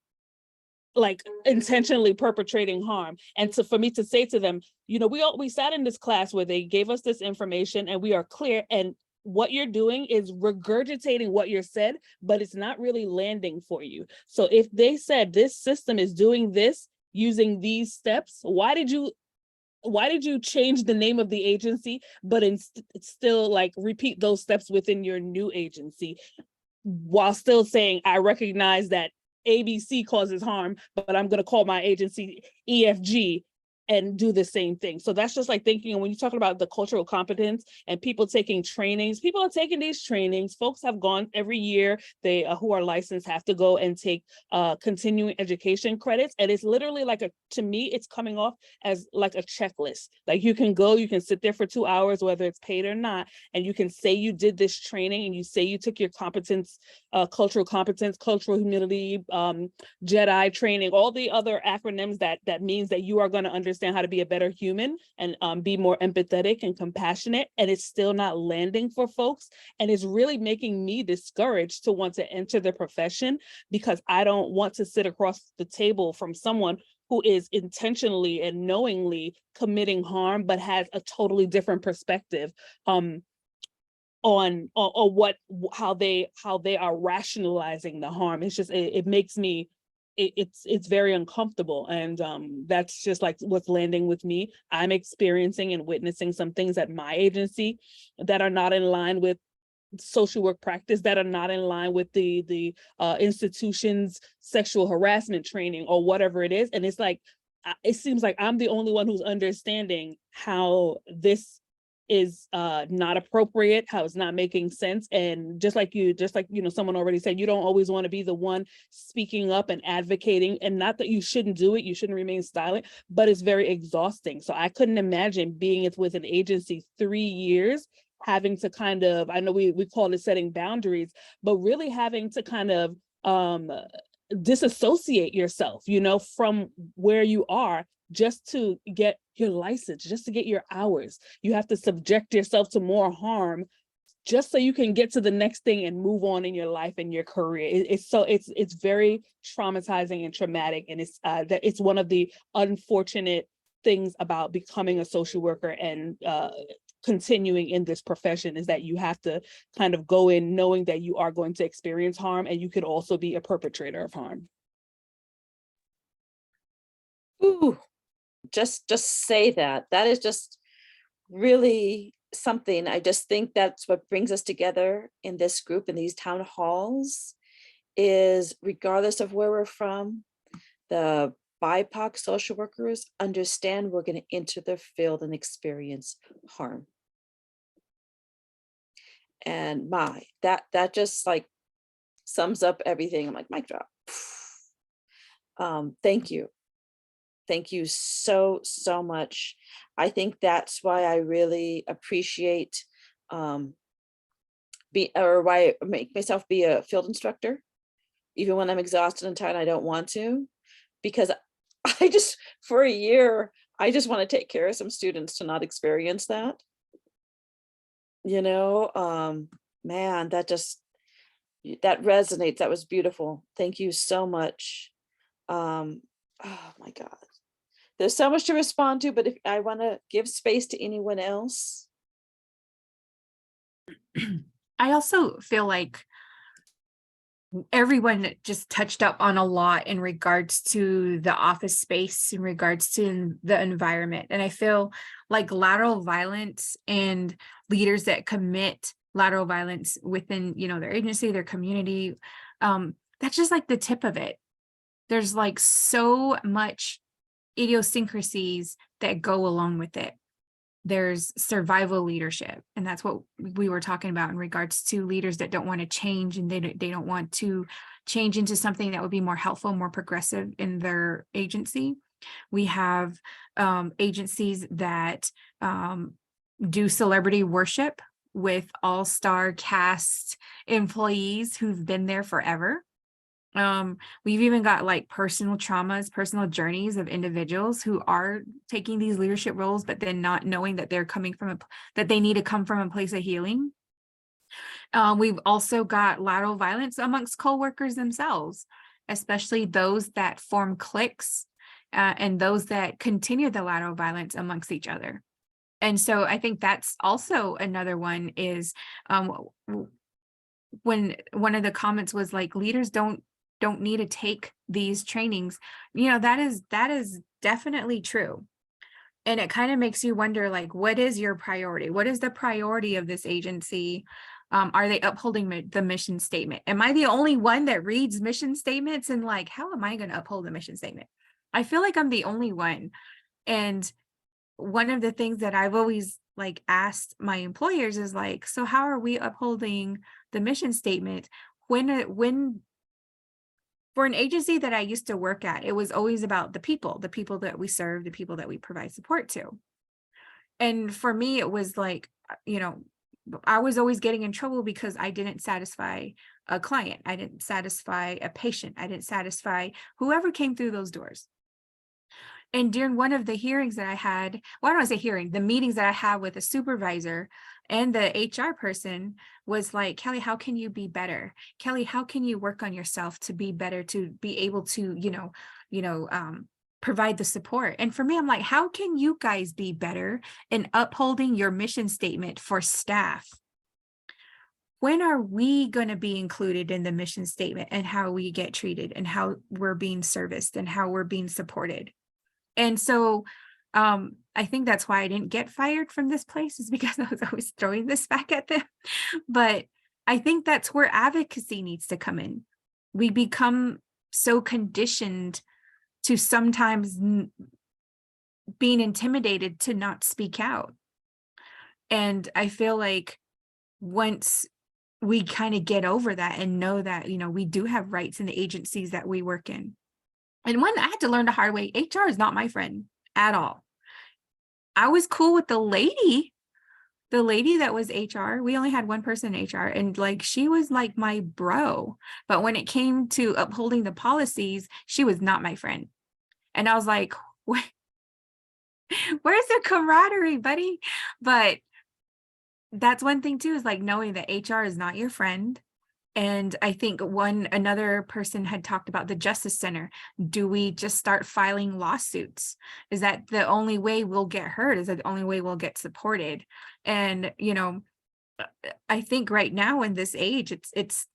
like intentionally perpetrating harm. And for me to say to them, we sat in this class where they gave us this information and we are clear, and what you're doing is regurgitating what you said, but it's not really landing for you. So if they said this system is doing this using these steps, why did you change the name of the agency, but still like repeat those steps within your new agency, while still saying, I recognize that ABC causes harm, but I'm going to call my agency EFG and do the same thing. So that's just like thinking, when you're talking about the cultural competence and people taking trainings, people are taking these trainings. Folks have gone every year, they who are licensed have to go and take continuing education credits. And it's literally like to me, it's coming off as like a checklist. Like you can go, you can sit there for 2 hours, whether it's paid or not, and you can say you did this training and you say you took your competence, cultural competence, cultural humility, JEDI training, all the other acronyms that means that you are going to understand how to be a better human and be more empathetic and compassionate, and it's still not landing for folks. And it's really making me discouraged to want to enter the profession, because I don't want to sit across the table from someone who is intentionally and knowingly committing harm, but has a totally different perspective on how they are rationalizing the harm. It's just, it makes me, it's very uncomfortable. And that's just like what's landing with me. I'm experiencing and witnessing some things at my agency that are not in line with social work practice, that are not in line with the institution's sexual harassment training or whatever it is. And it's like, it seems like I'm the only one who's understanding how this is not appropriate, how it's not making sense. And just like someone already said, you don't always want to be the one speaking up and advocating, and not that you shouldn't do it, you shouldn't remain silent, but it's very exhausting. So I couldn't imagine being with an agency 3 years, having to kind of, I know we call it setting boundaries, but really having to kind of disassociate yourself, from where you are, just to get your license, just to get your hours. You have to subject yourself to more harm just so you can get to the next thing and move on in your life and your career. It's very traumatizing and traumatic, and it's one of the unfortunate things about becoming a social worker and continuing in this profession, is that you have to kind of go in knowing that you are going to experience harm, and you could also be a perpetrator of harm. Ooh, just say that. That is just really something. I just think that's what brings us together in this group, in these town halls, is regardless of where we're from, the BIPOC social workers understand we're going to enter the field and experience harm. And that just like sums up everything. I'm like, mic drop. Thank you. Thank you so much. I think that's why I really appreciate why I make myself be a field instructor, even when I'm exhausted and tired, I don't want to, because for a year, I just want to take care of some students to not experience that. Man, that resonates. That was beautiful. Thank you so much. Oh my God. There's so much to respond to, but if I want to give space to anyone else. I also feel like everyone just touched up on a lot in regards to the office space, in regards to the environment. And I feel like lateral violence and leaders that commit lateral violence within, their agency, their community, that's just like the tip of it. There's like so much idiosyncrasies that go along with it. There's survival leadership, and that's what we were talking about in regards to leaders that don't want to change, and they don't want to change into something that would be more helpful, more progressive in their agency. We have agencies that do celebrity worship with all-star cast employees who've been there forever. We've even got like personal traumas, personal journeys of individuals who are taking these leadership roles, but then not knowing that they're coming from that they need to come from a place of healing. We've also got lateral violence amongst coworkers themselves, especially those that form cliques and those that continue the lateral violence amongst each other. And so I think that's also another one is when one of the comments was like, leaders don't need to take these trainings. That is definitely true. And it kind of makes you wonder, like, what is your priority? What is the priority of this agency? Are they upholding the mission statement? Am I the only one that reads mission statements and like, how am I going to uphold the mission statement? I feel like I'm the only one. And one of the things that I've always like asked my employers is like, so how are we upholding the mission statement when for an agency that I used to work at, it was always about the people that we serve, the people that we provide support to. And for me, it was like, I was always getting in trouble because I didn't satisfy a client. I didn't satisfy a patient. I didn't satisfy whoever came through those doors. And during one of the hearings that I had, well, I don't want to say hearing, the meetings that I had with a supervisor and the HR person was like, Kelly, how can you be better? Kelly, how can you work on yourself to be better, to be able to, provide the support? And for me, I'm like, how can you guys be better in upholding your mission statement for staff? When are we going to be included in the mission statement and how we get treated and how we're being serviced and how we're being supported? And so I think that's why I didn't get fired from this place, is because I was always throwing this back at them. But I think that's where advocacy needs to come in. We become so conditioned to sometimes being intimidated to not speak out. And I feel like once we kind of get over that and know that, you know, we do have rights in the agencies that we work in. And one, I had to learn the hard way. HR is not my friend at all. I was cool with the lady that was HR. We only had one person in HR, and like she was like my bro. But when it came to upholding the policies, she was not my friend. And I was like, where's the camaraderie, buddy? But that's one thing too, is like knowing that HR is not your friend. And I think another person had talked about the Justice Center. Do we just start filing lawsuits? Is that the only way we'll get heard? Is that the only way we'll get supported? And, you know, I think right now in this age, it's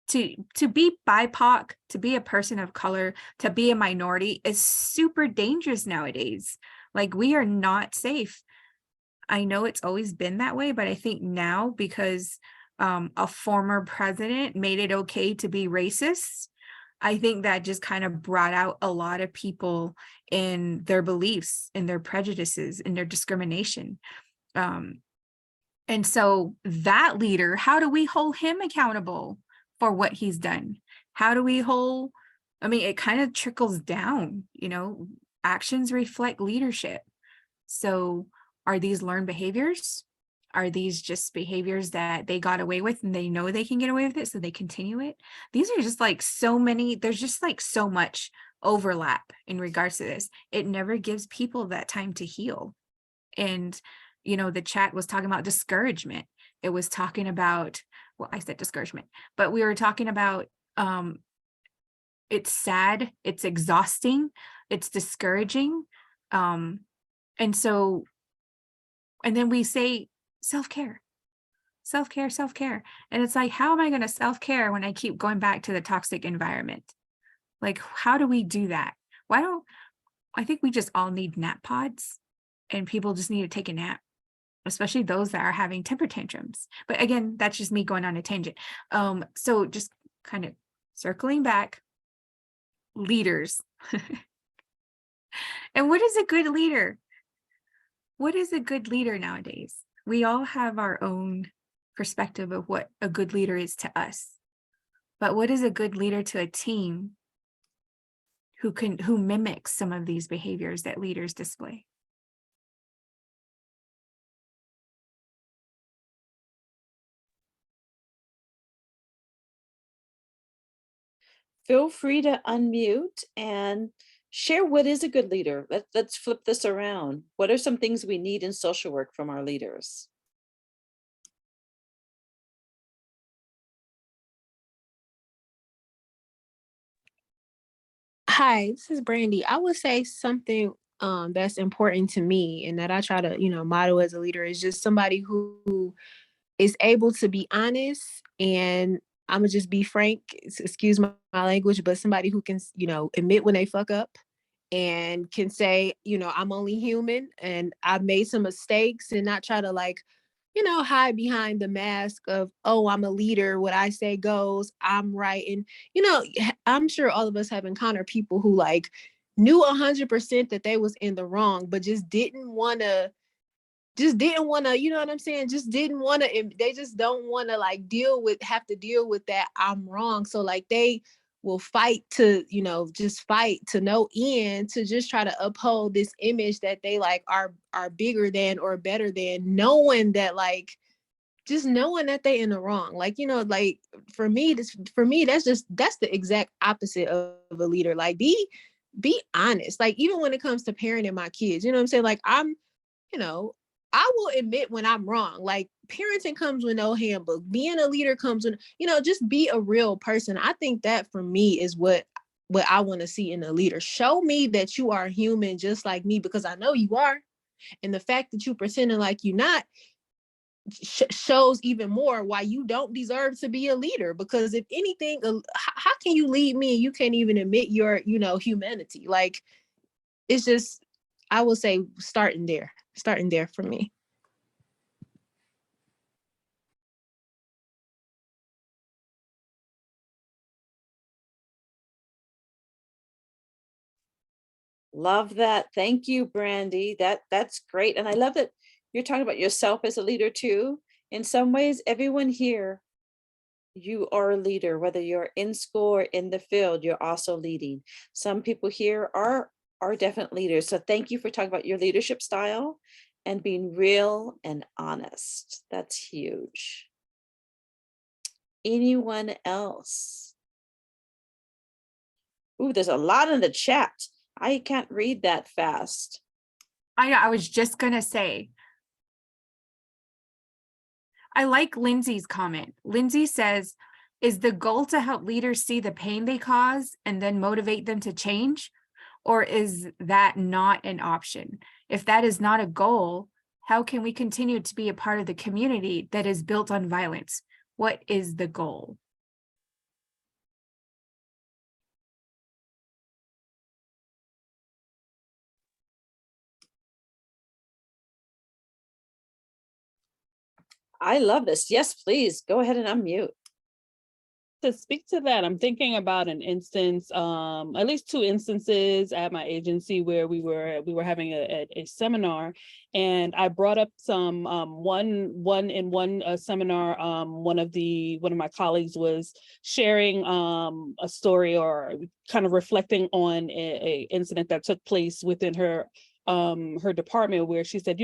to be BIPOC, to be a person of color, to be a minority is super dangerous nowadays. Like, we are not safe. I know it's always been that way, but I think now, because a former president made it okay to be racist, I think that just kind of brought out a lot of people in their beliefs, in their prejudices, in their discrimination. And so that leader, how do we hold him accountable for what he's done? How do we hold, I mean, it kind of trickles down, you know, actions reflect leadership. So are these learned behaviors? Are these just behaviors that they got away with and they know they can get away with it, so they continue it? These are just like so many, there's just like so much overlap in regards to this. It never gives people that time to heal. And, you know, the chat was talking about discouragement. It was talking about, well, I said discouragement, but we were talking about, it's sad, it's exhausting, it's discouraging. And so, and then we say self-care, self-care, self-care. And it's like, how am I going to self-care when I keep going back to the toxic environment? Like, how do we do that? I think we just all need nap pods, and people just need to take a nap, especially those that are having temper tantrums. But again, that's just me going on a tangent. So just kind of circling back, leaders. And what is a good leader? What is a good leader nowadays? We all have our own perspective of what a good leader is to us. But what is a good leader to a team who mimics some of these behaviors that leaders display? Feel free to unmute and share what is a good leader. Let's flip this around. What are some things we need in social work from our leaders? Hi, this is Brandy. I would say something that's important to me and that I try to, model as a leader is just somebody who is able to be honest, and I'm gonna just be frank, excuse my language, but somebody who can, admit when they fuck up and can say, I'm only human and I've made some mistakes, and not try to hide behind the mask of, oh, I'm a leader. What I say goes, I'm right. And, I'm sure all of us have encountered people who knew 100% that they was in the wrong, but just didn't want to, you know what I'm saying? Just didn't want to, they just don't want to have to deal with that I'm wrong. So they will fight to, just fight to no end to just try to uphold this image that they are bigger than or better than, knowing that just knowing that they in the wrong. For me, that's the exact opposite of a leader. Be honest. Even when it comes to parenting my kids, you know what I'm saying? You know, I will admit when I'm wrong. Parenting comes with no handbook. Being a leader comes with, just be a real person. I think that for me is what I want to see in a leader. Show me that you are human just like me, because I know you are. And the fact that you pretending like you're not shows even more why you don't deserve to be a leader. Because if anything, how can you lead me and you can't even admit your, humanity? It's just, I will say starting there for me. Love that. Thank you, Brandy. That's great. And I love that You're talking about yourself as a leader too. In some ways, everyone here, you are a leader, whether you're in school or in the field, you're also leading. Some people here are definite leaders. So thank you for talking about your leadership style and being real and honest. That's huge. Anyone else? Ooh, there's a lot in the chat. I can't read that fast. I was just gonna say, I like Lindsay's comment. Lindsay says, is the goal to help leaders see the pain they cause and then motivate them to change? Or is that not an option? If that is not a goal, how can we continue to be a part of the community that is built on violence? What is the goal? I love this. Yes, please go ahead and unmute. To speak to that, I'm thinking about an instance, at least two instances at my agency where we were having a seminar, and I brought up some one seminar. One of my colleagues was sharing a story or kind of reflecting on a incident that took place within her department, where she said,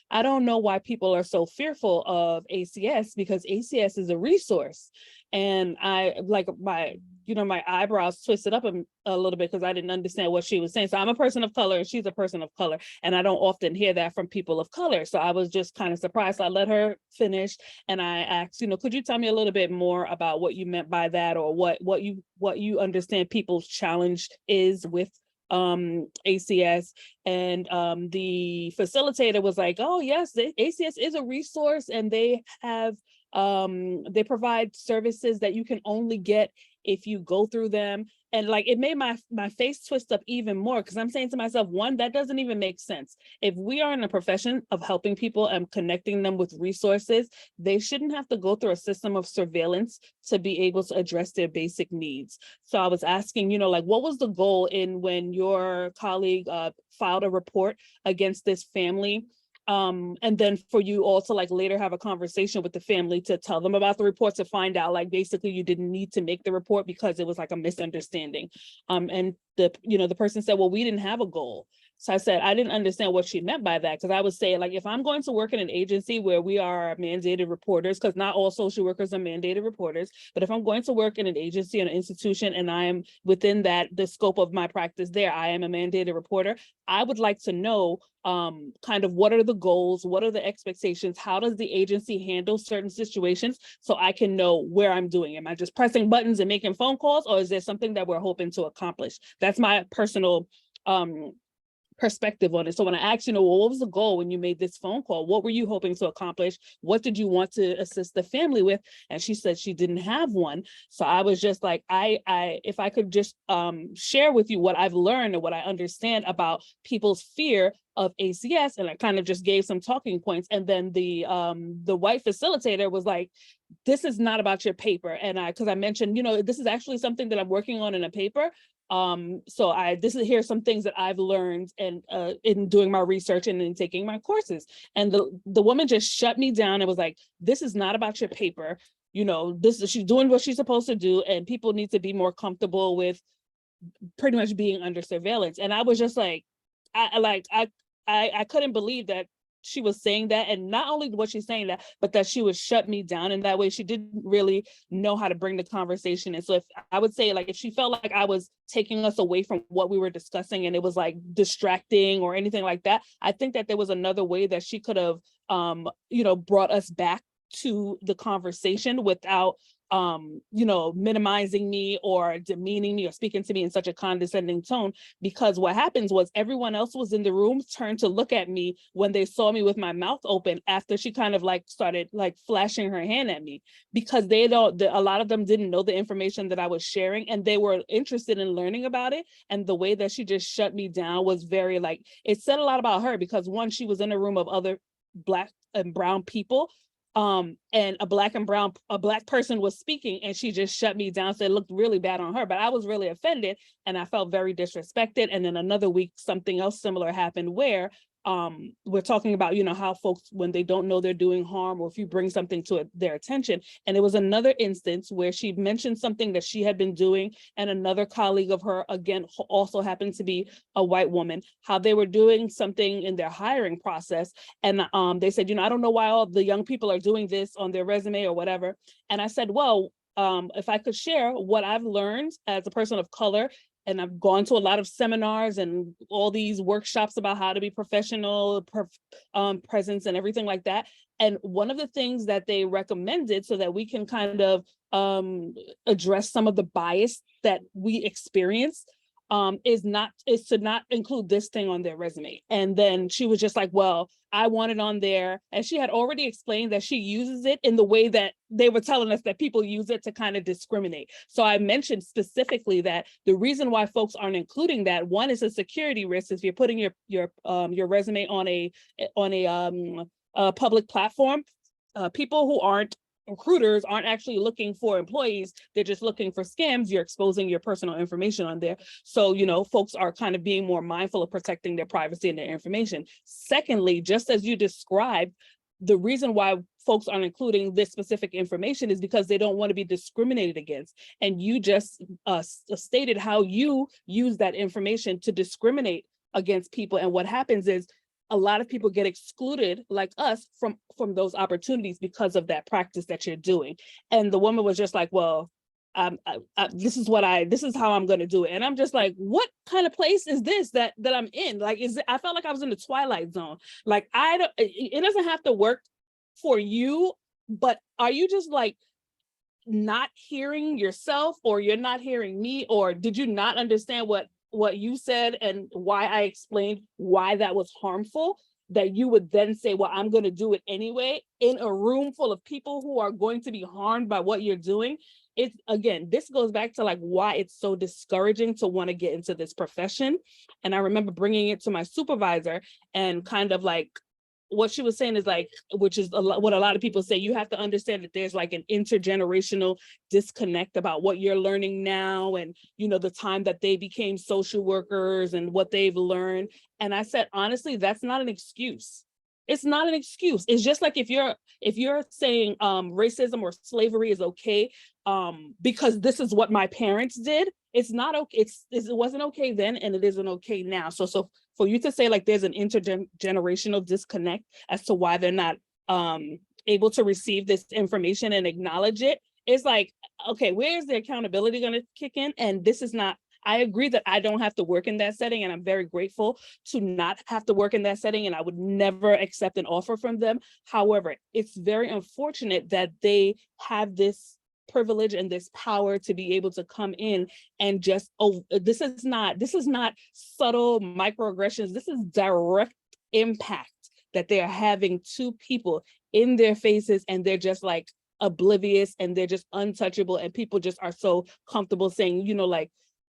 I don't know why people are so fearful of ACS, because ACS is a resource. And I my eyebrows twisted up a little bit because I didn't understand what she was saying. So I'm a person of color and she's a person of color, and I don't often hear that from people of color. So I was just kind of surprised. So I let her finish and I asked, could you tell me a little bit more about what you meant by that, or what you understand people's challenge is with ACS. And the facilitator was like, oh yes, the ACS is a resource, and they have they provide services that you can only get if you go through them. And like, it made my face twist up even more, because I'm saying to myself, one, that doesn't even make sense. If we are in a profession of helping people and connecting them with resources, they shouldn't have to go through a system of surveillance to be able to address their basic needs. So I was asking, like, what was the goal in when your colleague filed a report against this family? And then for you all to like later have a conversation with the family to tell them about the report, to find out like basically you didn't need to make the report because it was like a misunderstanding. And the person said, well, we didn't have a goal. So I said, I didn't understand what she meant by that, because I was saying, like, if I'm going to work in an agency where we are mandated reporters, because not all social workers are mandated reporters, but if I'm going to work in an agency, an institution, and I am within the scope of my practice there, I am a mandated reporter, I would like to know kind of what are the goals, what are the expectations, how does the agency handle certain situations, so I can know where I'm doing. Am I just pressing buttons and making phone calls, or is there something that we're hoping to accomplish? That's my personal perspective on it. So when I asked, well, what was the goal when you made this phone call? What were you hoping to accomplish? What did you want to assist the family with? And she said she didn't have one. So I was just like, if I could just share with you what I've learned and what I understand about people's fear of ACS, and I kind of just gave some talking points. And then the white facilitator was like, this is not about your paper. And because I mentioned, this is actually something that I'm working on in a paper. So here's some things that I've learned and in doing my research and in taking my courses. And the woman just shut me down and was like, this is not about your paper. She's doing what she's supposed to do, and people need to be more comfortable with pretty much being under surveillance. And I was just like, I couldn't believe that she was saying that, and not only was she saying that, but that she would shut me down in that way. She didn't really know how to bring the conversation. And so if I would say, like, if she felt like I was taking us away from what we were discussing and it was like distracting or anything like that, I think that there was another way that she could have brought us back to the conversation without minimizing me or demeaning me or speaking to me in such a condescending tone. Because what happens was everyone else was in the room turned to look at me when they saw me with my mouth open after she kind of like started like flashing her hand at me, because a lot of them didn't know the information that I was sharing, and they were interested in learning about it. And the way that she just shut me down was very like, it said a lot about her, because one, she was in a room of other Black and brown people, and a black person was speaking, and she just shut me down. So it looked really bad on her, but I was really offended and I felt very disrespected. And then another week, something else similar happened where we're talking about, you know, how folks, when they don't know they're doing harm, or if you bring something to their attention. And it was another instance where she mentioned something that she had been doing, and another colleague of her, again, also happened to be a white woman, how they were doing something in their hiring process. And they said, you know, I don't know why all the young people are doing this on their resume or whatever. And I said, well, if I could share what I've learned as a person of color, and I've gone to a lot of seminars and all these workshops about how to be professional, presence and everything like that. And one of the things that they recommended, so that we can kind of address some of the bias that we experience, is to not include this thing on their resume. And then she was just like, well, I want it on there. And she had already explained that she uses it in the way that they were telling us that people use it to kind of discriminate. So I mentioned specifically that the reason why folks aren't including that, one, is a security risk. If you're putting your resume on a public platform, people who aren't recruiters aren't actually looking for employees, they're just looking for scams. You're exposing your personal information on there. So, you know, folks are kind of being more mindful of protecting their privacy and their information. Secondly, just as you described, the reason why folks aren't including this specific information is because they don't want to be discriminated against. And you just stated how you use that information to discriminate against people. And what happens is, a lot of people get excluded, like us, from those opportunities because of that practice that you're doing. And the woman was just like, well, this is how I'm going to do it. And I'm just like, what kind of place is this that I'm in? Like, I felt like I was in the Twilight Zone. Like, it doesn't have to work for you, but are you just like not hearing yourself, or you're not hearing me, or did you not understand what you said and why I explained why that was harmful, that you would then say, well, I'm going to do it anyway in a room full of people who are going to be harmed by what you're doing? It's, again, this goes back to like why it's so discouraging to want to get into this profession. And I remember bringing it to my supervisor, and kind of like what she was saying is like, which is what a lot of people say, you have to understand that there's like an intergenerational disconnect about what you're learning now, and, you know, the time that they became social workers and what they've learned. And I said, honestly, that's not an excuse. It's not an excuse. It's just like if you're saying racism or slavery is okay because this is what my parents did, it's not okay. It wasn't okay then, and it isn't okay now. So for you to say like there's an intergenerational disconnect as to why they're not able to receive this information and acknowledge it, it's like, okay, where's the accountability going to kick in? And this is not, I agree that I don't have to work in that setting, and I'm very grateful to not have to work in that setting, and I would never accept an offer from them. However, it's very unfortunate that they have this privilege and this power to be able to come in and just, oh, this is not subtle microaggressions. This is direct impact that they're having to people in their faces, and they're just like oblivious, and they're just untouchable, and people just are so comfortable saying, you know, like,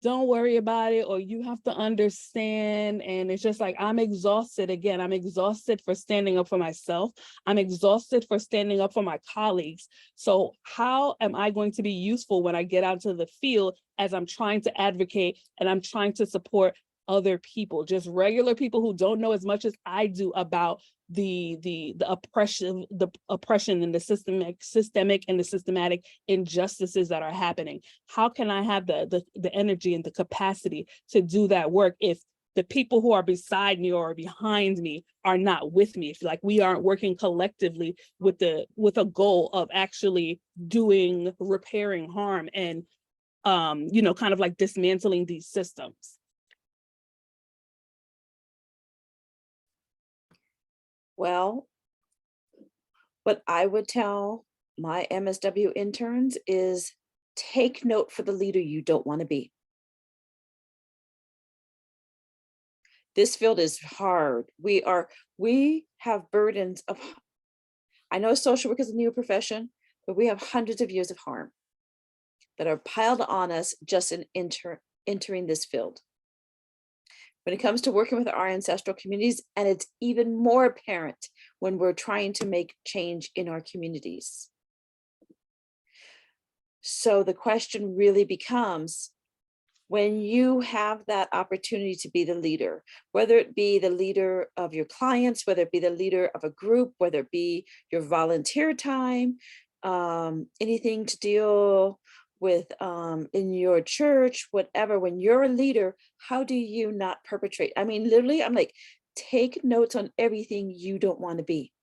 don't worry about it, or you have to understand. And it's just like, I'm exhausted. Again, I'm exhausted for standing up for myself. I'm exhausted for standing up for my colleagues. So how am I going to be useful when I get out to the field as I'm trying to advocate and I'm trying to support other people, just regular people who don't know as much as I do about the oppression and the systemic and the systematic injustices that are happening? How can I have the energy and the capacity to do that work if the people who are beside me or behind me are not with me? If like we aren't working collectively with a goal of actually repairing harm and you know, kind of like dismantling these systems. Well, what I would tell my MSW interns is take note for the leader you don't want to be. This field is hard. We have burdens of, I know social work is a new profession, but we have hundreds of years of harm that are piled on us just in entering this field. When it comes to working with our ancestral communities, and it's even more apparent when we're trying to make change in our communities. So the question really becomes, when you have that opportunity to be the leader, whether it be the leader of your clients, whether it be the leader of a group, whether it be your volunteer time, anything to deal with in your church, whatever, when you're a leader, how do you not perpetrate? I mean, literally, I'm like, take notes on everything you don't want to be.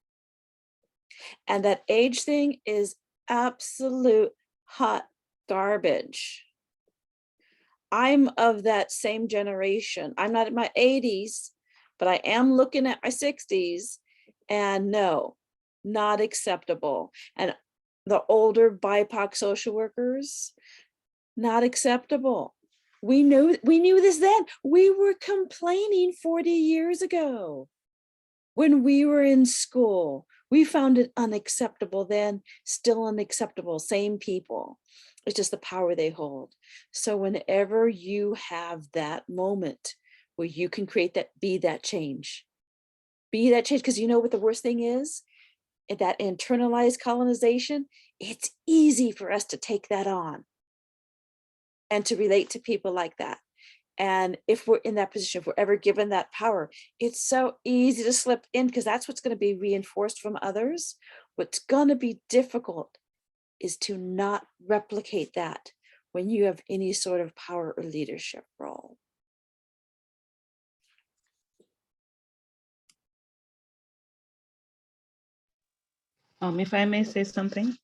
And that age thing is absolute hot garbage. I'm of that same generation. I'm not in my 80s, but I am looking at my 60s, and no, not acceptable. And the older BIPOC social workers, not acceptable. We knew this then. We were complaining 40 years ago when we were in school. We found it unacceptable then, still unacceptable, same people. It's just the power they hold. So whenever you have that moment where you can create that, be that change, because you know what the worst thing is? That internalized colonization, it's easy for us to take that on and to relate to people like that. And if we're in that position, if we're ever given that power, it's so easy to slip in, because that's what's going to be reinforced from others. What's going to be difficult is to not replicate that when you have any sort of power or leadership role. If I may say something,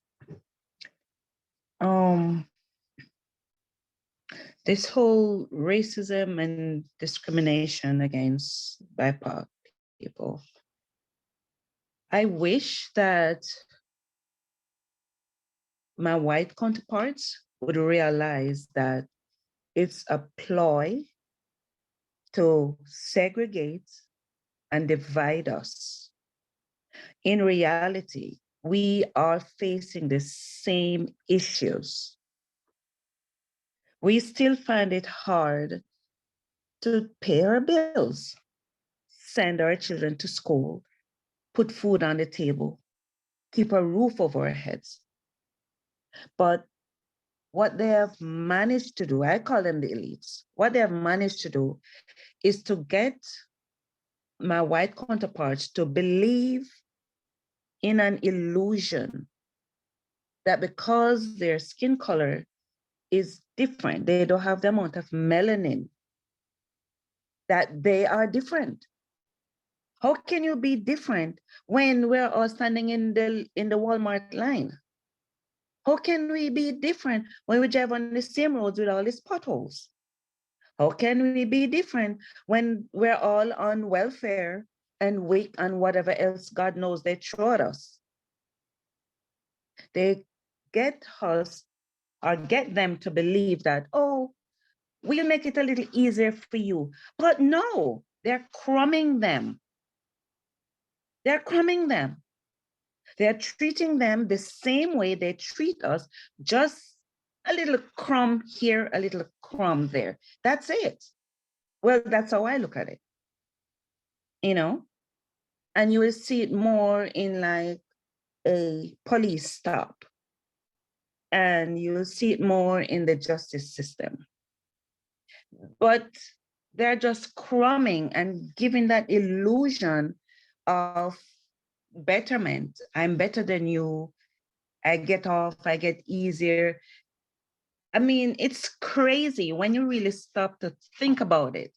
this whole racism and discrimination against BIPOC people, I wish that my white counterparts would realize that it's a ploy to segregate and divide us. In reality, we are facing the same issues. We still find it hard to pay our bills, send our children to school, put food on the table, keep a roof over our heads. But what they have managed to do, I call them the elites, what they have managed to do is to get my white counterparts to believe in an illusion that because their skin color is different, they don't have the amount of melanin, that they are different. How can you be different when we're all standing in the Walmart line? How can we be different when we drive on the same roads with all these potholes? How can we be different when we're all on welfare and WIC and whatever else God knows they throw at us? They get us or get them to believe that, oh, we'll make it a little easier for you. But no, they're crumbing them. They're crumbing them. They're treating them the same way they treat us, just a little crumb here, a little crumb there. That's it. Well, that's how I look at it, you know? And you will see it more in like a police stop. And you'll see it more in the justice system. But they're just crumbing and giving that illusion of betterment. I'm better than you. I get off, I get easier. I mean, it's crazy when you really stop to think about it.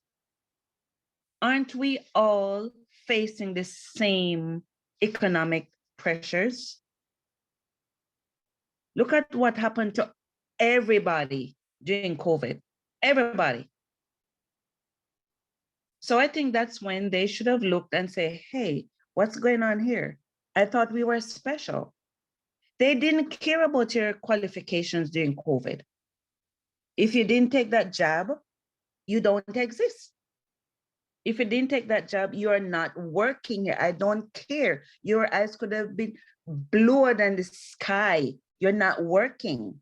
Aren't we all facing the same economic pressures? Look at what happened to everybody during COVID, everybody. So I think that's when they should have looked and say, hey, what's going on here? I thought we were special. They didn't care about your qualifications during COVID. If you didn't take that job, you don't exist. If you didn't take that job, you are not working here. I don't care. Your eyes could have been bluer than the sky. You're not working.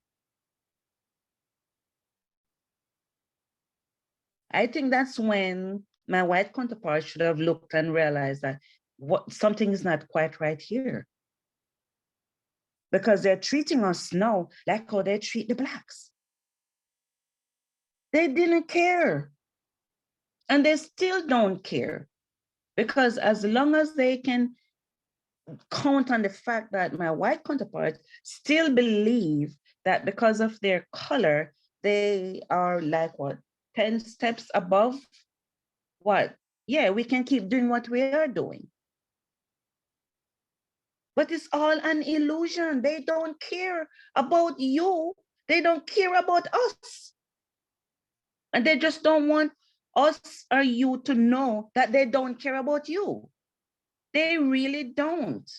I think that's when my white counterparts should have looked and realized that something is not quite right here. Because they're treating us now like how they treat the Blacks. They didn't care. And they still don't care. Because as long as they can count on the fact that my white counterparts still believe that because of their color, they are like what, 10 steps above what? Yeah, we can keep doing what we are doing. But it's all an illusion. They don't care about you. They don't care about us. And they just don't want us or you to know that they don't care about you. They really don't.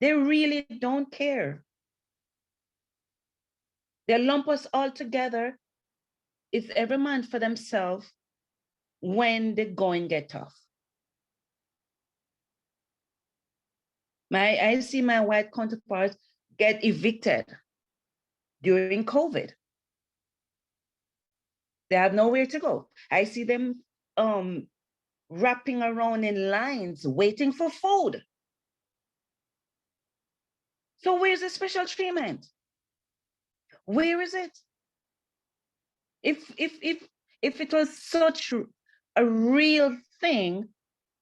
They really don't care. They lump us all together. It's every man for themselves when the going get tough. I see my white counterparts get evicted during COVID. They have nowhere to go. I see them wrapping around in lines, waiting for food. So where's the special treatment? Where is it? If it was such a real thing,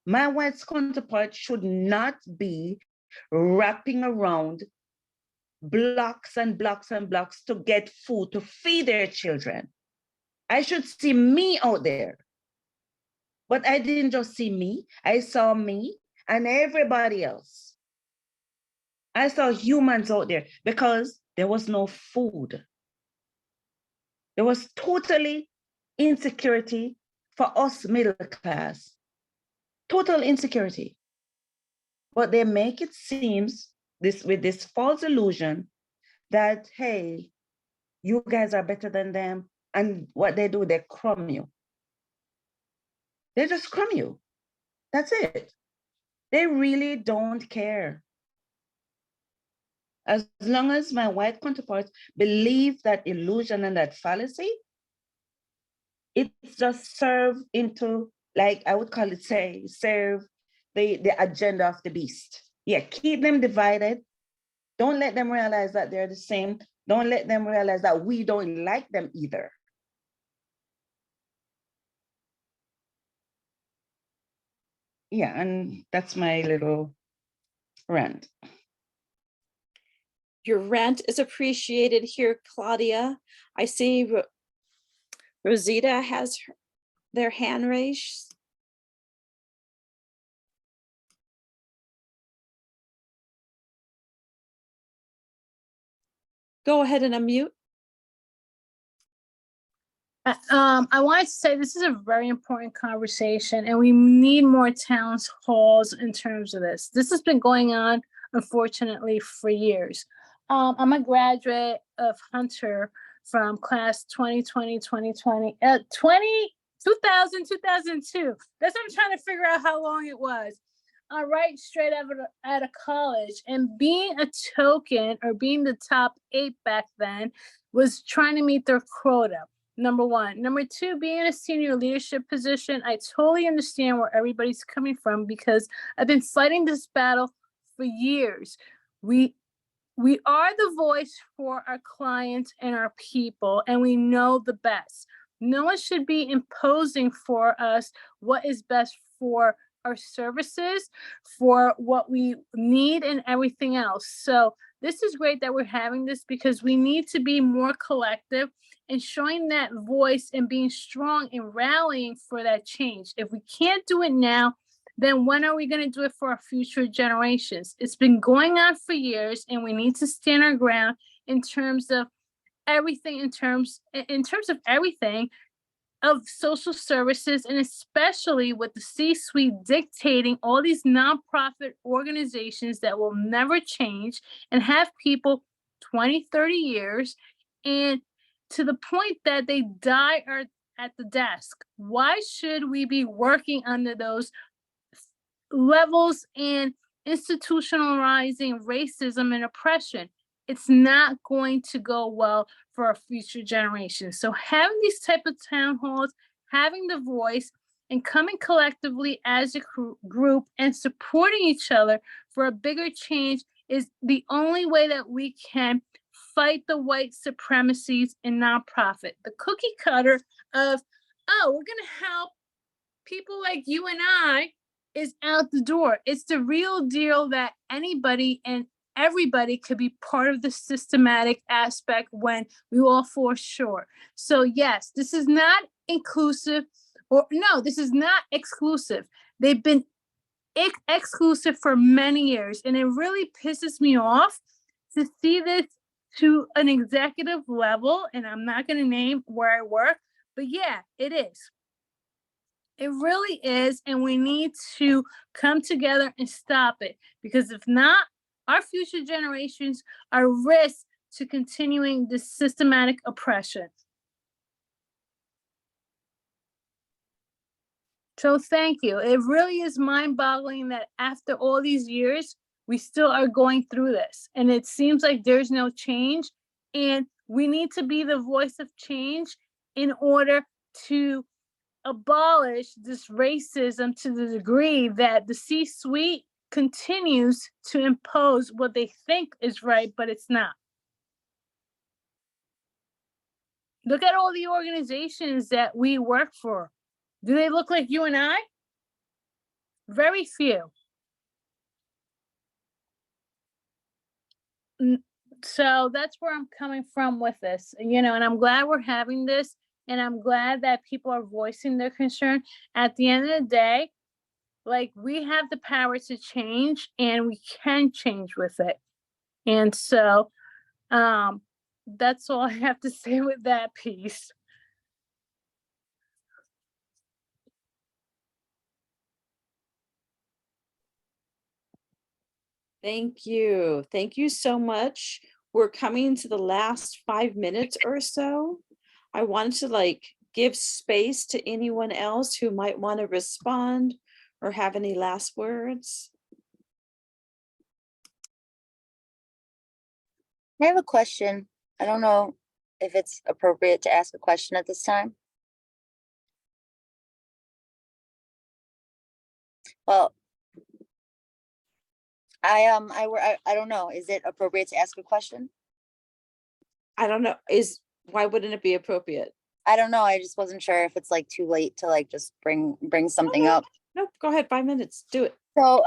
my white counterpart should not be wrapping around blocks and blocks and blocks to get food to feed their children. I should see me out there. But I didn't just see me, I saw me and everybody else. I saw humans out there because there was no food. There was totally insecurity for us middle class. Total insecurity. But they make it seem with this false illusion that, hey, you guys are better than them. And what they do, they crumb you. They just crumb you. That's it. They really don't care. As long as my white counterparts believe that illusion and that fallacy, it's just served into, like I would call it, serve the agenda of the beast. Yeah, keep them divided. Don't let them realize that they're the same. Don't let them realize that we don't like them either. Yeah, and that's my little rant. Your rant is appreciated here, Claudia. I see Rosita has their hand raised. Go ahead and unmute. I wanted to say this is a very important conversation and we need more town halls in terms of this. This has been going on, unfortunately, for years. I'm a graduate of Hunter from class 2020, 2020, 2000, 2002. That's what I'm trying to figure out how long it was. Right straight out of college, and being a token or being the top 8 back then was trying to meet their quota. Number one. Number two, being in a senior leadership position, I totally understand where everybody's coming from because I've been fighting this battle for years. We are the voice for our clients and our people, and we know the best. No one should be imposing for us what is best for our services, for what we need and everything else. So this is great that we're having this because we need to be more collective and showing that voice and being strong and rallying for that change. If we can't do it now, then when are we going to do it for our future generations? It's been going on for years, and we need to stand our ground in terms of everything, in terms of everything of social services, and especially with the C-suite dictating all these nonprofit organizations that will never change and have people 20, 30 years, and to the point that they die or at the desk. Why should we be working under those levels and institutionalizing racism and oppression? It's not going to go well for our future generations. So having these type of town halls, having the voice, and coming collectively as a group and supporting each other for a bigger change is the only way that we can fight the white supremacies in nonprofit. The cookie cutter of, oh, we're going to help people like you and I is out the door. It's the real deal that anybody and everybody could be part of the systematic aspect when we all fall short. So yes, this is not inclusive, or no, this is not exclusive. They've been exclusive for many years, and it really pisses me off to see this to an executive level, and I'm not going to name where I work, but yeah, it is. It really is, and we need to come together and stop it, because if not, our future generations are risk to continuing this systematic oppression. So thank you. It really is mind-boggling that after all these years, we still are going through this, and it seems like there's no change, and we need to be the voice of change in order to abolish this racism to the degree that the C-suite continues to impose what they think is right, but it's not. Look at all the organizations that we work for. Do they look like you and I? Very few. So that's where I'm coming from with this, and I'm glad we're having this, and I'm glad that people are voicing their concern. At the end of the day, like, we have the power to change, and we can change with it. And so that's all I have to say with that piece. Thank you. Thank you so much. We're coming to the last 5 minutes or so. I wanted to give space to anyone else who might want to respond or have any last words. I have a question. I don't know if it's appropriate to ask a question at this time. Well, I don't know. Is it appropriate to ask a question? I don't know. Why wouldn't it be appropriate? I don't know. I just wasn't sure if it's too late to just bring something up. Nope. Go ahead. 5 minutes. Do it. So,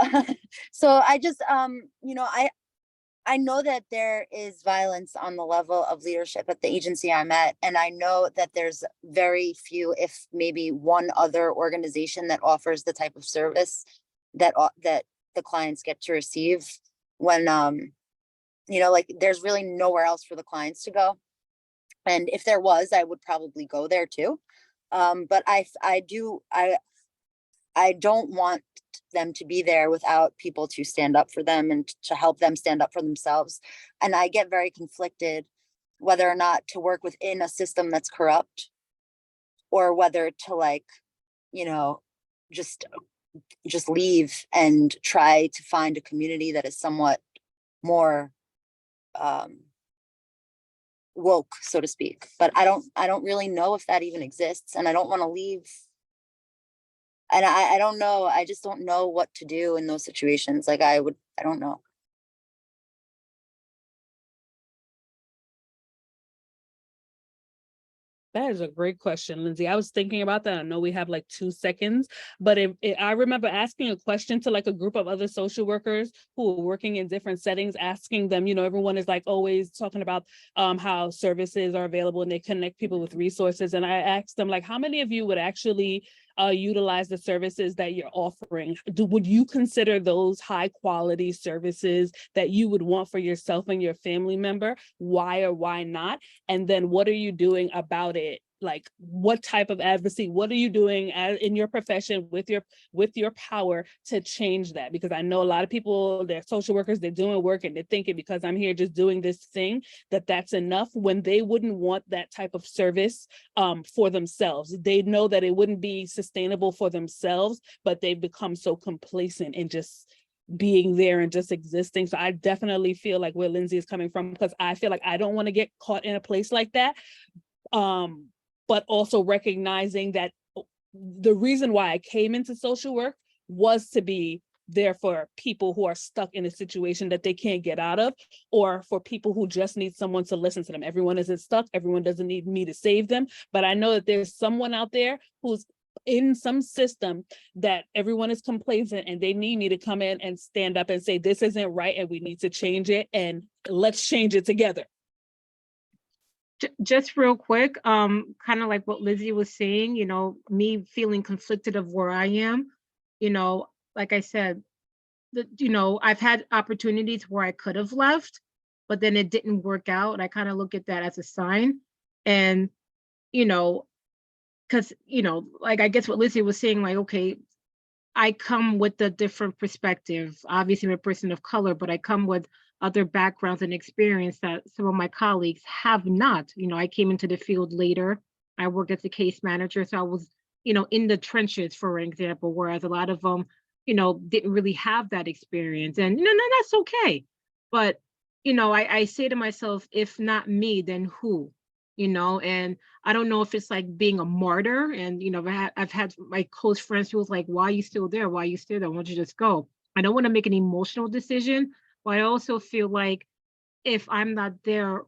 so I just, I know that there is violence on the level of leadership at the agency I'm at, and I know that there's very few, if maybe one other organization that offers the type of service that the clients get to receive when, there's really nowhere else for the clients to go. And if there was, I would probably go there too. But I don't want them to be there without people to stand up for them and to help them stand up for themselves. And I get very conflicted whether or not to work within a system that's corrupt, or whether to just leave and try to find a community that is somewhat more woke, so to speak. But I don't really know if that even exists, and I don't want to leave. And I don't know. I just don't know what to do in those situations. I don't know. That is a great question, Lindsay. I was thinking about that. I know we have 2 seconds, but I remember asking a question to a group of other social workers who are working in different settings, asking them, everyone is always talking about how services are available and they connect people with resources. And I asked them, how many of you would actually utilize the services that you're offering? Would you consider those high quality services that you would want for yourself and your family member? Why or why not? And then what are you doing about it? What type of advocacy, what are you doing in your profession with your power to change that? Because I know a lot of people, they're social workers, they're doing work and they're thinking, because I'm here just doing this thing, that's enough, when they wouldn't want that type of service for themselves. They know that it wouldn't be sustainable for themselves, but they've become so complacent in just being there and just existing. So I definitely feel where Lindsay is coming from, because I feel I don't want to get caught in a place like that. But also recognizing that the reason why I came into social work was to be there for people who are stuck in a situation that they can't get out of, or for people who just need someone to listen to them. Everyone isn't stuck. Everyone doesn't need me to save them. But I know that there's someone out there who's in some system that everyone is complacent, and they need me to come in and stand up and say, this isn't right and we need to change it, and let's change it together. Just real quick, kind of like what Lizzie was saying, you know, me feeling conflicted of where I am, you know, like I said, you know, I've had opportunities where I could have left, but then it didn't work out. And I kind of look at that as a sign. And, you know, because, you know, like I guess what Lizzie was saying, like, okay, I come with a different perspective. Obviously, I'm a person of color, but I come with other backgrounds and experience that some of my colleagues have not. You know, I came into the field later. I worked as a case manager, so I was, you know, in the trenches, for example, whereas a lot of them, you know, didn't really have that experience. And no, that's okay. But, you know, I say to myself, if not me, then who? You know, and I don't know if it's like being a martyr. And, you know, I've had my close friends who was like, why are you still there? Why are you still there? Why don't you just go? I don't want to make an emotional decision, but I also feel like if I'm not there,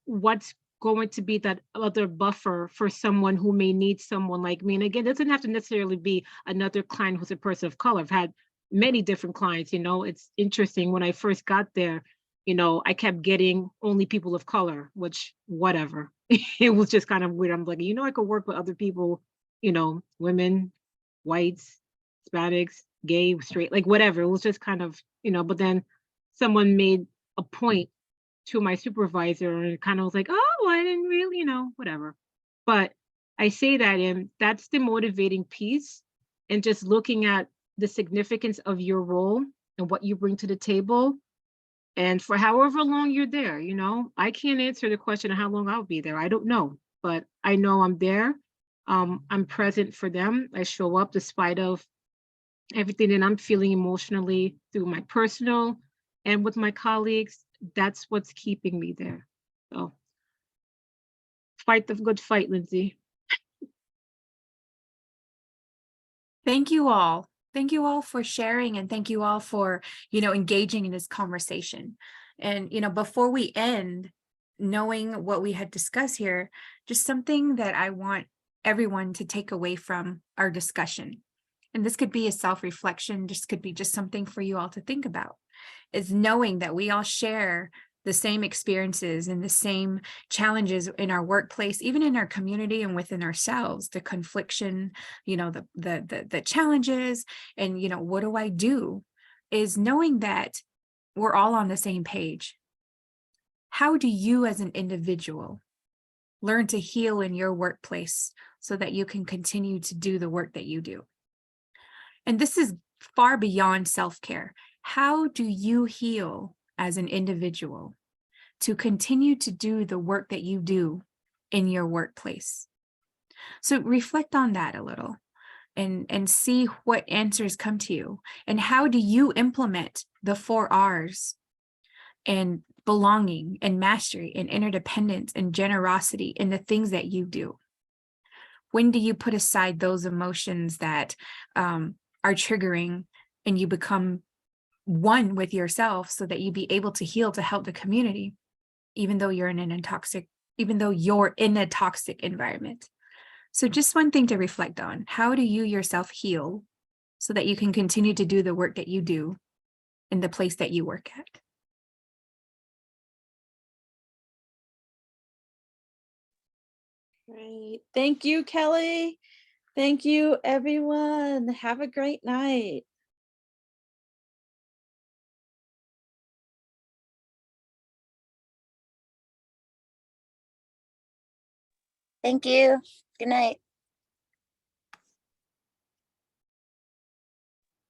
what's going to be that other buffer for someone who may need someone like me? And again, it doesn't have to necessarily be another client who's a person of color. I've had many different clients, you know. It's interesting. When I first got there, you know, I kept getting only people of color, which whatever. It was just kind of weird. I'm like, you know, I could work with other people, you know, women, whites, Hispanics, gay, straight, like whatever. It was just kind of, you know, but then someone made a point to my supervisor and kind of was like, oh, I didn't really, you know, whatever. But I say that, and that's the motivating piece. And just looking at the significance of your role and what you bring to the table. And for however long you're there, you know, I can't answer the question of how long I'll be there. I don't know, but I know I'm there. I'm present for them. I show up despite of everything that I'm feeling emotionally through my personal and with my colleagues. That's what's keeping me there. So fight the good fight, Lindsay. Thank you all. Thank you all for sharing, and thank you all for, you know, engaging in this conversation. And, you know, before we end, knowing what we had discussed here, just something that I want everyone to take away from our discussion. And this could be a self-reflection, just could be just something for you all to think about, is knowing that we all share the same experiences and the same challenges in our workplace, even in our community and within ourselves, the confliction, you know, the challenges, and, you know, what do I do, is knowing that we're all on the same page. How do you as an individual learn to heal in your workplace so that you can continue to do the work that you do? And this is far beyond self-care. How do you heal as an individual to continue to do the work that you do in your workplace? So reflect on that a little and see what answers come to you. And how do you implement the 4 R's and belonging and mastery and interdependence and generosity in the things that you do? When do you put aside those emotions that are triggering, and you become one with yourself so that you be able to heal to help the community, even though you're in a toxic environment? So just one thing to reflect on: how do you yourself heal so that you can continue to do the work that you do in the place that you work at? Great. Thank you, Kelly. Thank you, everyone. Have a great night. Thank you. Good night.